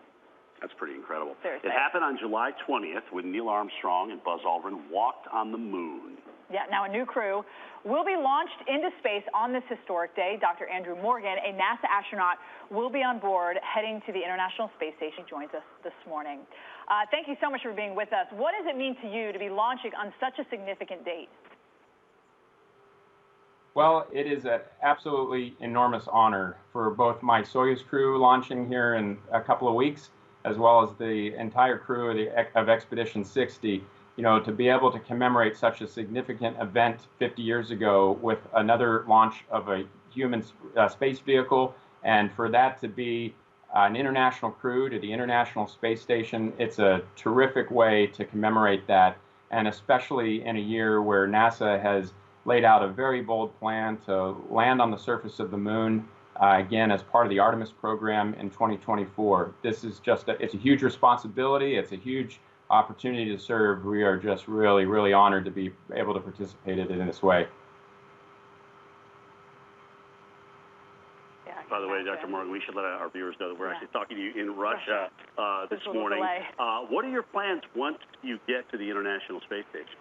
That's pretty incredible. Seriously. It happened on July 20th when Neil Armstrong and Buzz Aldrin walked on the moon. Yeah, now a new crew will be launched into space on this historic day. Dr. Andrew Morgan, a NASA astronaut, will be on board heading to the International Space Station. He joins us this morning. Thank you so much for being with us. What does it mean to you to be launching on such a significant date? Well, it is an absolutely enormous honor for both my Soyuz crew launching here in a couple of weeks, as well as the entire crew of Expedition 60, to be able to commemorate such a significant event 50 years ago with another launch of a human space vehicle, and for that to be an international crew to the International Space Station. It's a terrific way to commemorate that, and especially in a year where NASA has laid out a very bold plan to land on the surface of the moon, again, as part of the Artemis program in 2024. This is it's a huge responsibility. It's a huge opportunity to serve. We are just really, really honored to be able to participate in it in this way. By the way, Dr. Morgan, we should let our viewers know that we're actually talking to you in Russia this morning. What are your plans once you get to the International Space Station?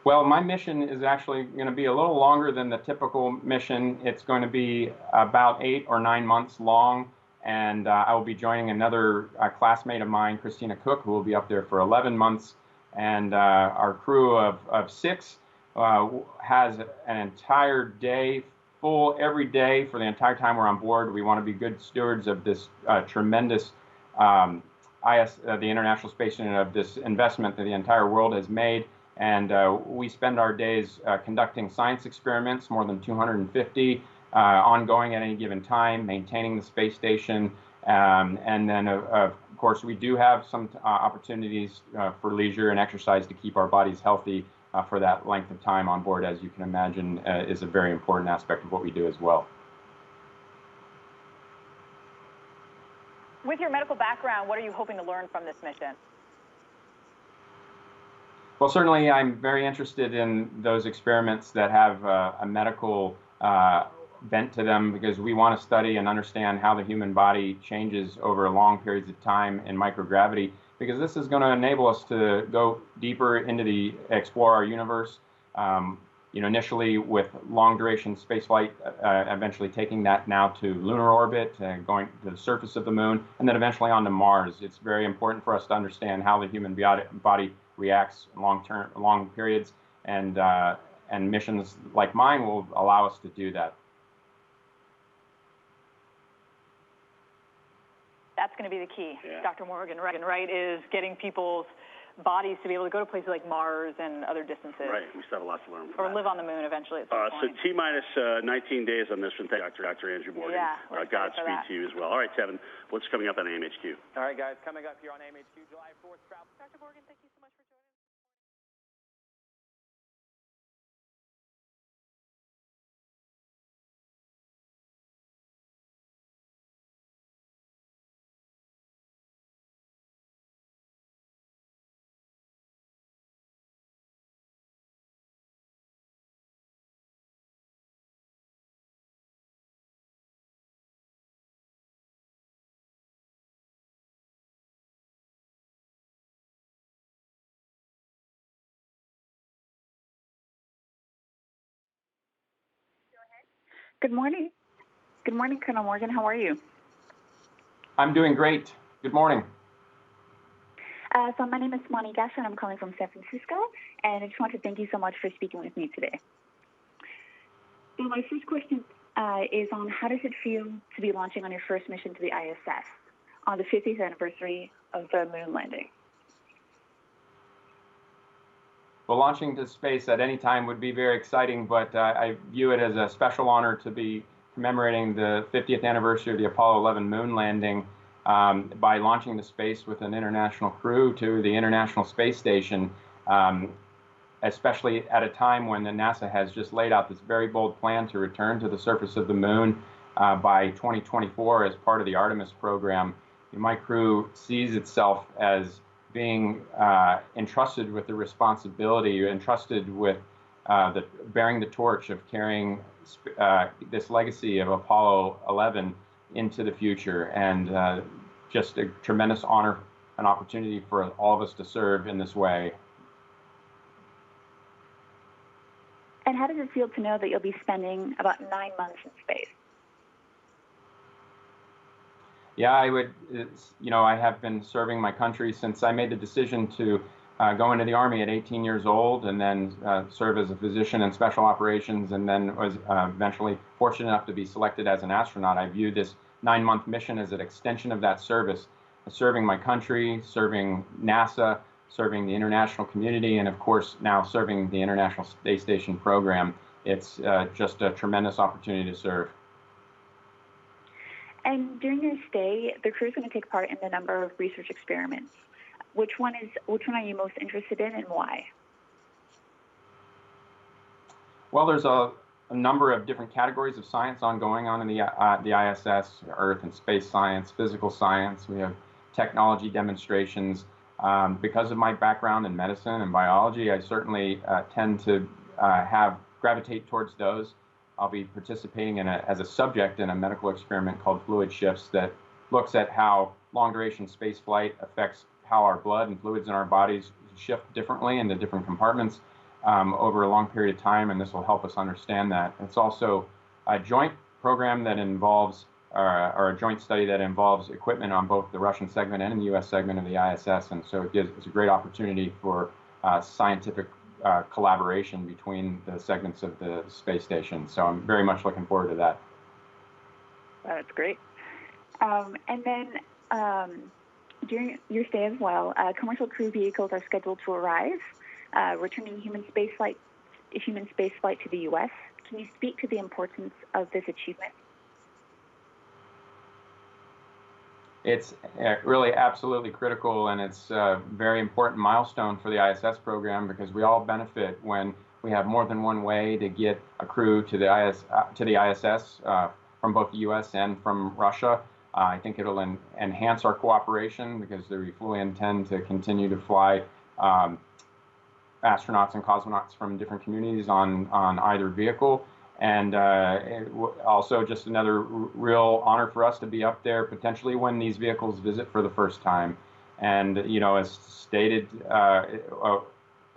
Well, my mission is actually going to be a little longer than the typical mission. It's going to be about 8 or 9 months long, and I will be joining another classmate of mine, Christina Cook, who will be up there for 11 months. And our crew of 6 has an entire day, full every day for the entire time we're on board. We want to be good stewards of this tremendous the International Space Station, of this investment that the entire world has made. And we spend our days conducting science experiments, more than 250, ongoing at any given time, maintaining the space station. And then, of course, we do have some opportunities for leisure and exercise to keep our bodies healthy for that length of time on board, as you can imagine, is a very important aspect of what we do as well. With your medical background, what are you hoping to learn from this mission? Well, certainly I'm very interested in those experiments that have a medical bent to them, because we want to study and understand how the human body changes over long periods of time in microgravity, because this is going to enable us to go deeper into explore our universe, initially with long duration spaceflight, eventually taking that now to lunar orbit, going to the surface of the moon, and then eventually onto Mars. It's very important for us to understand how the human body reacts long periods, and missions like mine will allow us to do that. That's going to be the key, Yeah. Dr. Morgan, right, is getting people's bodies to be able to go to places like Mars and other distances. Right, we still have a lot to learn from Or that. live on the moon eventually at some So point. T-minus 19 days on this one. Thank you, Dr. Andrew Morgan. Yeah, we're excited for Godspeed that. to you as well. All right, Tevin, what's coming up on AMHQ? All right, guys, coming up here on AMHQ, July 4th, travel. Dr. Morgan, thank you so much for joining us. Good morning. Good morning, Colonel Morgan. How are you? I'm doing great. Good morning. So my name is Moni Gasha, and I'm calling from San Francisco, and I just want to thank you so much for speaking with me today. So my first question is on how does it feel to be launching on your first mission to the ISS on the 50th anniversary of the moon landing? Well, launching to space at any time would be very exciting, but I view it as a special honor to be commemorating the 50th anniversary of the Apollo 11 moon landing by launching to space with an international crew to the International Space Station, especially at a time when the NASA has just laid out this very bold plan to return to the surface of the moon by 2024 as part of the Artemis program. My crew sees itself as being entrusted with the responsibility, entrusted with bearing the torch of carrying this legacy of Apollo 11 into the future, and just a tremendous honor and opportunity for all of us to serve in this way. And how does it feel to know that you'll be spending about 9 months in space? Yeah, I have been serving my country since I made the decision to go into the Army at 18 years old, and then serve as a physician in special operations, and then was eventually fortunate enough to be selected as an astronaut. I view this 9-month mission as an extension of that service, serving my country, serving NASA, serving the international community, and of course now serving the International Space Station program. It's just a tremendous opportunity to serve. And during your stay, the crew is going to take part in a number of research experiments. Which one are you most interested in, and why? Well, there's a number of different categories of science ongoing on in the ISS: Earth and space science, physical science. We have technology demonstrations. Because of my background in medicine and biology, I certainly tend to gravitate towards those. I'll be participating as a subject in a medical experiment called fluid shifts that looks at how long-duration space flight affects how our blood and fluids in our bodies shift differently into different compartments over a long period of time, and this will help us understand that. It's also a joint program that involves, or a joint study that involves equipment on both the Russian segment and the U.S. segment of the ISS, and so it's a great opportunity for scientific collaboration between the segments of the space station. So I'm very much looking forward to that. That's great. And then during your stay as well, commercial crew vehicles are scheduled to arrive, returning human space flight to the U.S. Can you speak to the importance of this achievement? It's really absolutely critical, and it's a very important milestone for the ISS program because we all benefit when we have more than one way to get a crew to the ISS from both the U.S. and from Russia. I think it'll enhance our cooperation because we fully intend to continue to fly astronauts and cosmonauts from different communities on either vehicle. And also just another real honor for us to be up there potentially when these vehicles visit for the first time. And, as stated, the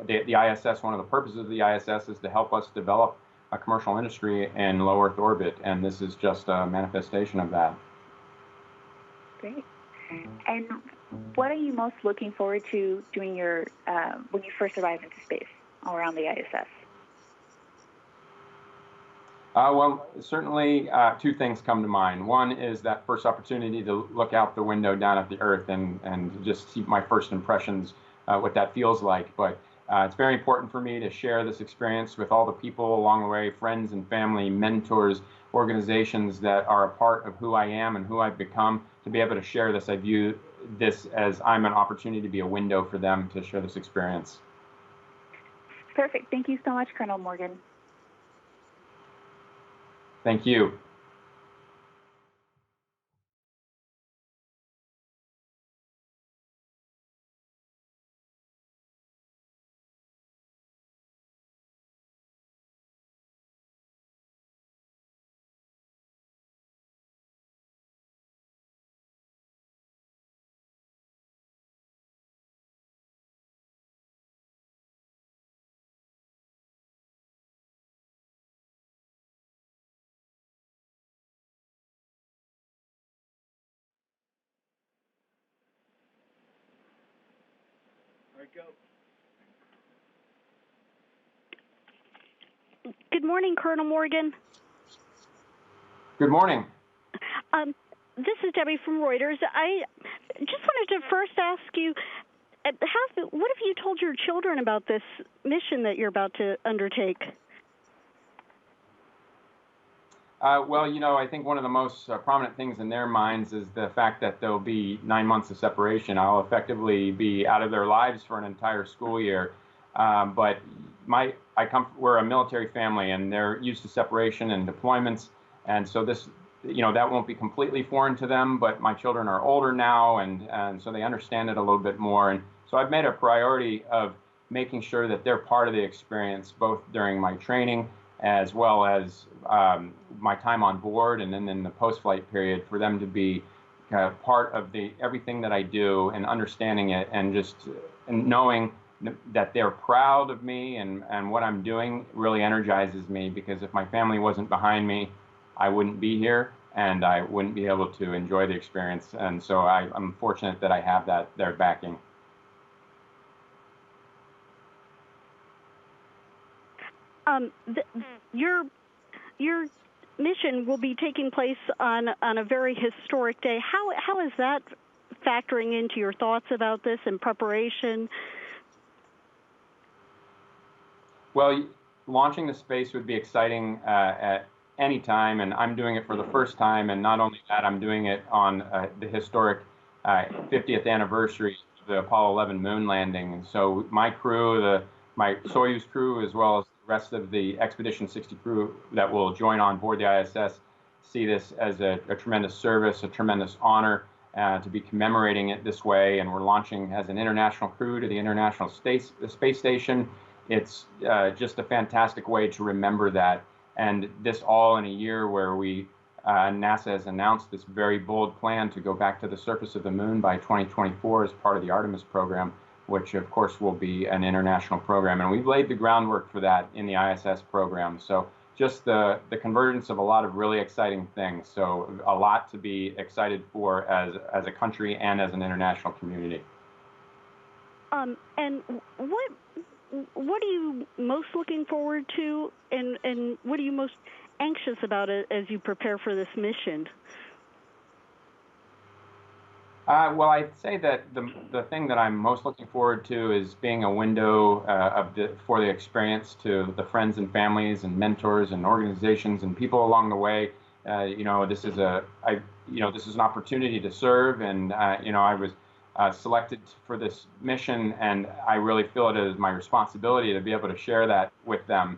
ISS, one of the purposes of the ISS is to help us develop a commercial industry in low Earth orbit, and this is just a manifestation of that. Great. And what are you most looking forward to doing when you first arrive into space around the ISS? Well, certainly two things come to mind. One is that first opportunity to look out the window down at the Earth and just see my first impressions, what that feels like. But it's very important for me to share this experience with all the people along the way, friends and family, mentors, organizations that are a part of who I am and who I've become, to be able to share this. I view this as I'm an opportunity to be a window for them to share this experience. Perfect. Thank you so much, Colonel Morgan. Thank you. Good morning, Colonel Morgan. Good morning. This is Debbie from Reuters. I just wanted to first ask you, what have you told your children about this mission that you're about to undertake? Well, you know, I think one of the most prominent things in their minds is the fact that there'll be 9 months of separation. I'll effectively be out of their lives for an entire school year. But we're a military family, and they're used to separation and deployments, and so this, you know, that won't be completely foreign to them. But my children are older now, and so they understand it a little bit more. And so I've made a priority of making sure that they're part of the experience, both during my training as well as my time on board, and then in the post-flight period, for them to be part of everything that I do, and understanding it, and just knowing that they're proud of me and what I'm doing really energizes me, because if my family wasn't behind me, I wouldn't be here, and I wouldn't be able to enjoy the experience. And so I'm fortunate that I have their backing. Your mission will be taking place on a very historic day. How is that factoring into your thoughts about this and preparation? Well, launching the space would be exciting at any time, and I'm doing it for the first time. And not only that, I'm doing it on the historic 50th anniversary of the Apollo 11 moon landing. And so my crew, my Soyuz crew, as well as the rest of the Expedition 60 crew that will join on board the ISS, see this as a tremendous service, a tremendous honor to be commemorating it this way. And we're launching as an international crew to the International Space Station. It's just a fantastic way to remember that. And this all in a year where NASA has announced this very bold plan to go back to the surface of the moon by 2024 as part of the Artemis program, which of course will be an international program. And we've laid the groundwork for that in the ISS program. So just the convergence of a lot of really exciting things. So a lot to be excited for as a country and as an international community. And what are you most looking forward to, and what are you most anxious about as you prepare for this mission? Well, I'd say that the thing that I'm most looking forward to is being a window for the experience to the friends and families and mentors and organizations and people along the way. This is an opportunity to serve, and I was selected for this mission, and I really feel it as my responsibility to be able to share that with them,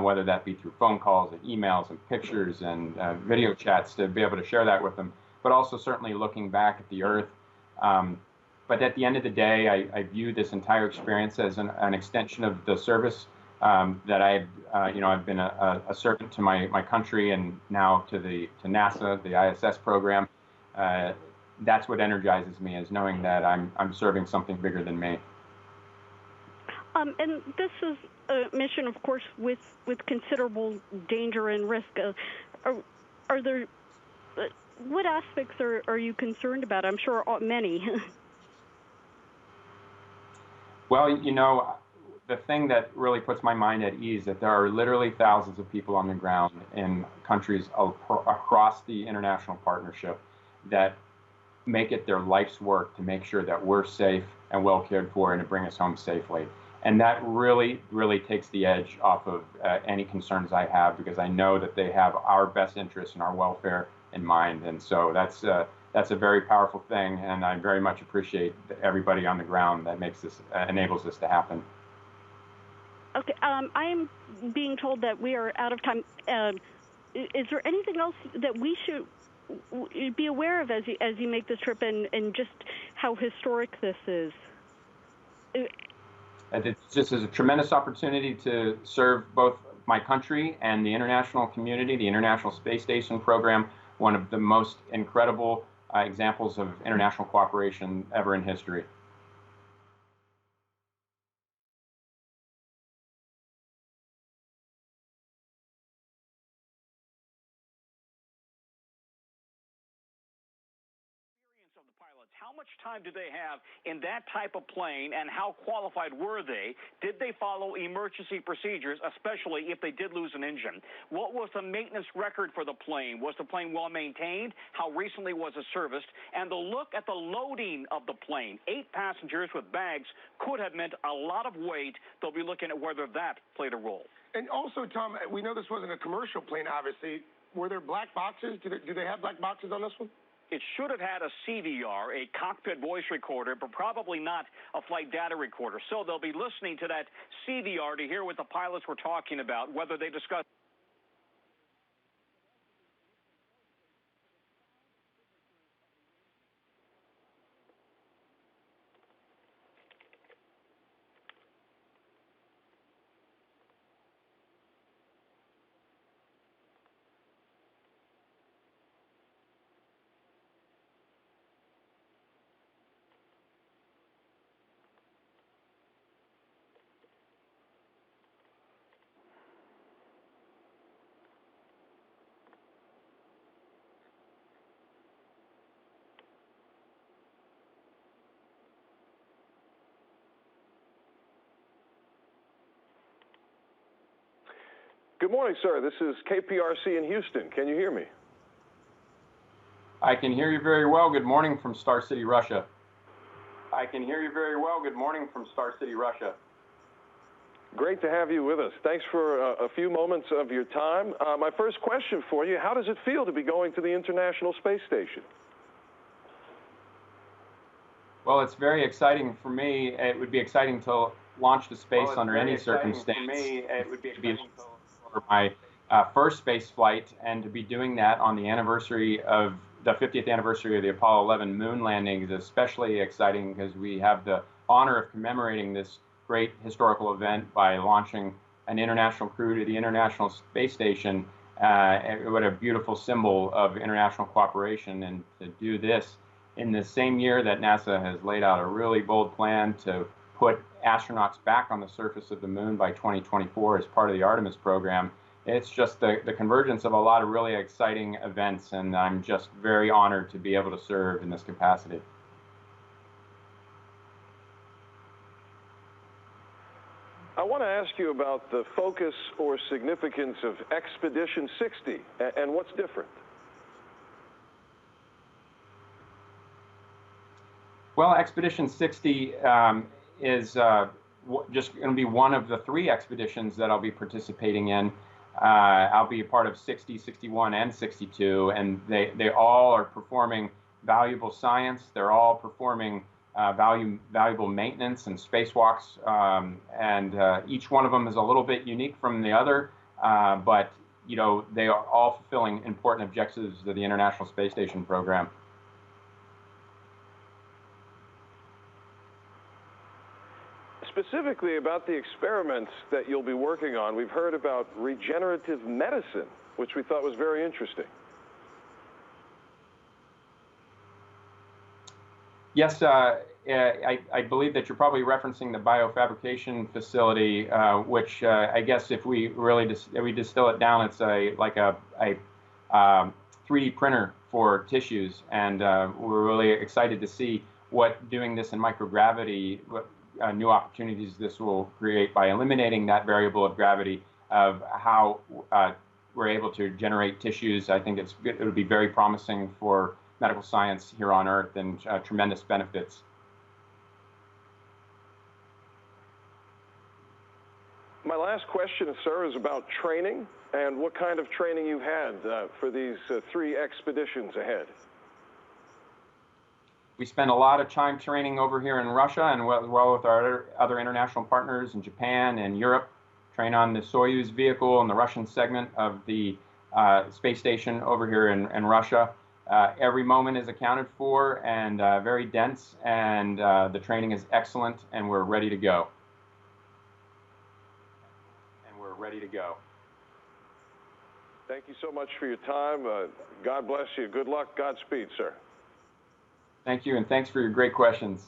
whether that be through phone calls and emails and pictures and video chats, to be able to share that with them, but also certainly looking back at the Earth. But at the end of the day, I view this entire experience as an extension of the service that I've been a servant to my country, and now to NASA, the ISS program. That's what energizes me, is knowing that I'm serving something bigger than me. And this is a mission, of course, with considerable danger and risk. Are there what aspects are you concerned about? I'm sure many. Well, the thing that really puts my mind at ease that there are literally thousands of people on the ground in countries across the international partnership that make it their life's work to make sure that we're safe and well cared for and to bring us home safely. And that really, really takes the edge off of any concerns I have, because I know that they have our best interests and our welfare in mind. And so that's a very powerful thing, and I very much appreciate everybody on the ground that makes this, enables this to happen. Okay, I am being told that we are out of time. Is there anything else that we should be aware of as you make this trip, and just how historic this is? It's just a tremendous opportunity to serve both my country and the international community, the International Space Station program, one of the most incredible examples of international cooperation ever in history. Of the pilots, how much time did they have in that type of plane, and how qualified were they? Did they follow emergency procedures, especially if they did lose an engine? What was the maintenance record for the plane? Was the plane well maintained? How recently was it serviced? And the look at the loading of the plane. 8 passengers with bags could have meant a lot of weight. They'll be looking at whether that played a role. And also, Tom, we know this wasn't a commercial plane, obviously. Were there black boxes? Do they have black boxes on this one? It should have had a CVR, a cockpit voice recorder, but probably not a flight data recorder. So they'll be listening to that CVR to hear what the pilots were talking about, whether they discussed. Good morning, sir. This is KPRC in Houston. Can you hear me? I can hear you very well. Good morning from Star City, Russia. I can hear you very well. Good morning from Star City, Russia. Great to have you with us. Thanks for a few moments of your time. My first question for you, how does it feel to be going to the International Space Station? Well, it's very exciting for me. It would be exciting to launch to space under any circumstance. For me, it would be exciting for my first space flight, and to be doing that on the anniversary of the 50th anniversary of the Apollo 11 moon landing is especially exciting, because we have the honor of commemorating this great historical event by launching an international crew to the International Space Station. What a beautiful symbol of international cooperation, and to do this in the same year that NASA has laid out a really bold plan to put astronauts back on the surface of the moon by 2024 as part of the Artemis program. It's just the convergence of a lot of really exciting events, and I'm just very honored to be able to serve in this capacity. I want to ask you about the focus or significance of Expedition 60 and what's different. Well, Expedition 60 is just going to be one of the 3 expeditions that I'll be participating in. I'll be a part of 60, 61, and 62, and they all are performing valuable science. They're all performing valuable maintenance and spacewalks, and each one of them is a little bit unique from the other, but you know, they are all fulfilling important objectives of the International Space Station program. Specifically about the experiments that you'll be working on, we've heard about regenerative medicine, which we thought was very interesting. Yes, I believe that you're probably referencing the biofabrication facility, which I guess if we really we distill it down, it's like a 3D printer for tissues, and we're really excited to see what doing this in microgravity new opportunities this will create by eliminating that variable of gravity of how we're able to generate tissues. I think it would be very promising for medical science here on Earth and tremendous benefits. My last question, sir, is about training and what kind of training you've had for these 3 expeditions ahead. We spend a lot of time training over here in Russia and well with our other international partners in Japan and Europe. Train on the Soyuz vehicle and the Russian segment of the space station over here in Russia. Every moment is accounted for and very dense, and the training is excellent, and we're ready to go. Thank you so much for your time. God bless you. Good luck. Godspeed, sir. Thank you, and thanks for your great questions.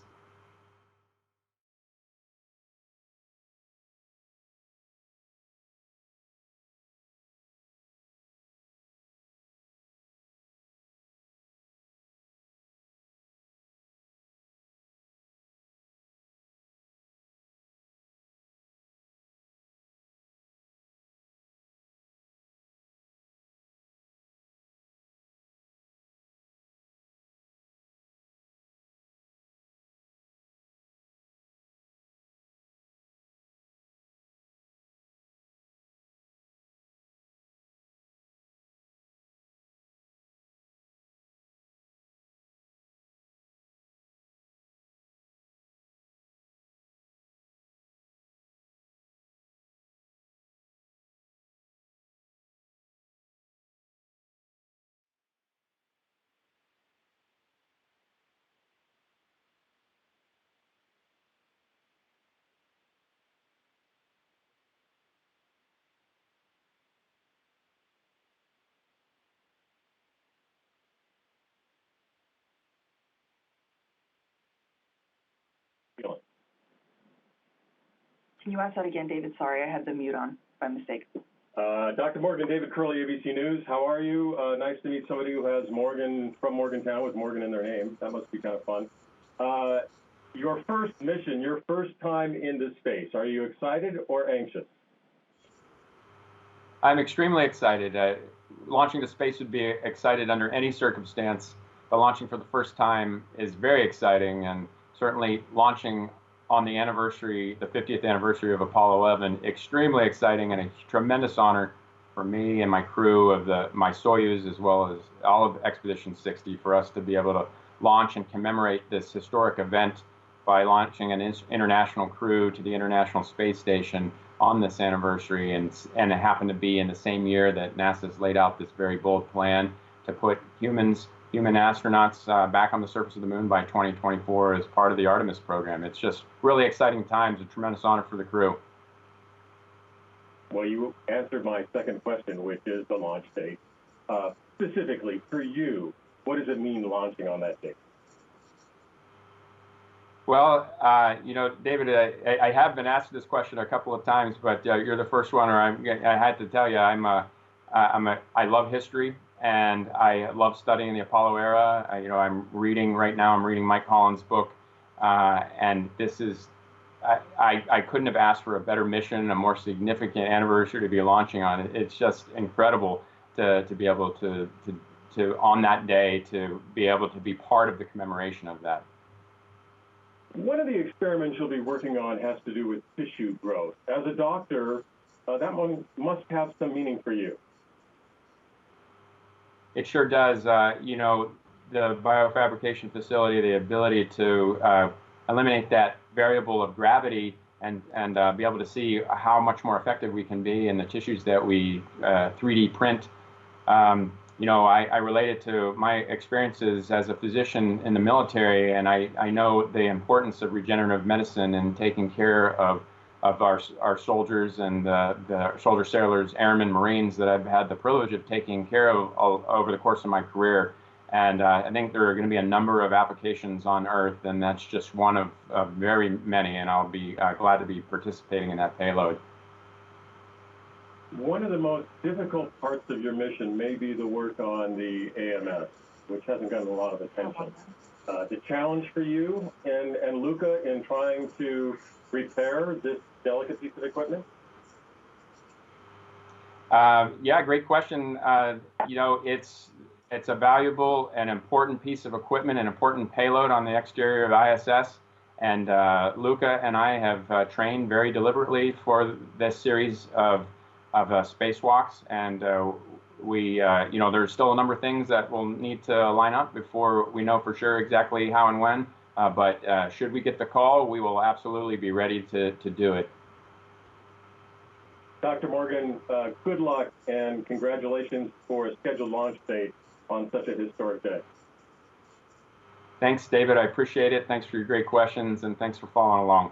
Can you ask that again, David? Sorry, I had the mute on by mistake. Dr. Morgan, David Curley, ABC News. How are you? Nice to meet somebody who has Morgan, from Morgantown, with Morgan in their name. That must be kind of fun. Your first mission, your first time into space, are you excited or anxious? I'm extremely excited. Launching to space would be excited under any circumstance, but launching for the first time is very exciting, and certainly launching on the anniversary, the 50th anniversary of Apollo 11, extremely exciting and a tremendous honor for me and my crew of my Soyuz, as well as all of Expedition 60, for us to be able to launch and commemorate this historic event by launching an international crew to the International Space Station on this anniversary. And it happened to be in the same year that NASA's laid out this very bold plan to put human astronauts back on the surface of the moon by 2024 as part of the Artemis program. It's just really exciting times, a tremendous honor for the crew. Well, you answered my second question, which is the launch date. Specifically for you, what does it mean launching on that date? Well, David, I have been asked this question a couple of times, but you're the first one, or I had to tell you, I love history. And I love studying the Apollo era. I'm reading Mike Holland's book, and this is, I couldn't have asked for a better mission, a more significant anniversary to be launching on. It's just incredible to be able to on that day, to be able to be part of the commemoration of that. One of the experiments you'll be working on has to do with tissue growth. As a doctor, that one must have some meaning for you. It sure does. The biofabrication facility, the ability to eliminate that variable of gravity and be able to see how much more effective we can be in the tissues that we 3D print. I relate it to my experiences as a physician in the military, and I know the importance of regenerative medicine and taking care of our soldiers and the soldier sailors, airmen, Marines that I've had the privilege of taking care of over the course of my career. And I think there are going to be a number of applications on Earth, and that's just one of very many, and I'll be glad to be participating in that payload. One of the most difficult parts of your mission may be the work on the AMS, which hasn't gotten a lot of attention. the challenge for you and Luca in trying to repair this delicate piece of equipment? Yeah, great question. You know, it's a valuable and important piece of equipment, an important payload on the exterior of ISS. And Luca and I have trained very deliberately for this series of spacewalks. And you know, there's still a number of things that will need to line up before we know for sure exactly how and when. But should we get the call, we will absolutely be ready to do it. Dr. Morgan, good luck and congratulations for a scheduled launch date on such a historic day. Thanks, David. I appreciate it. Thanks for your great questions, and thanks for following along.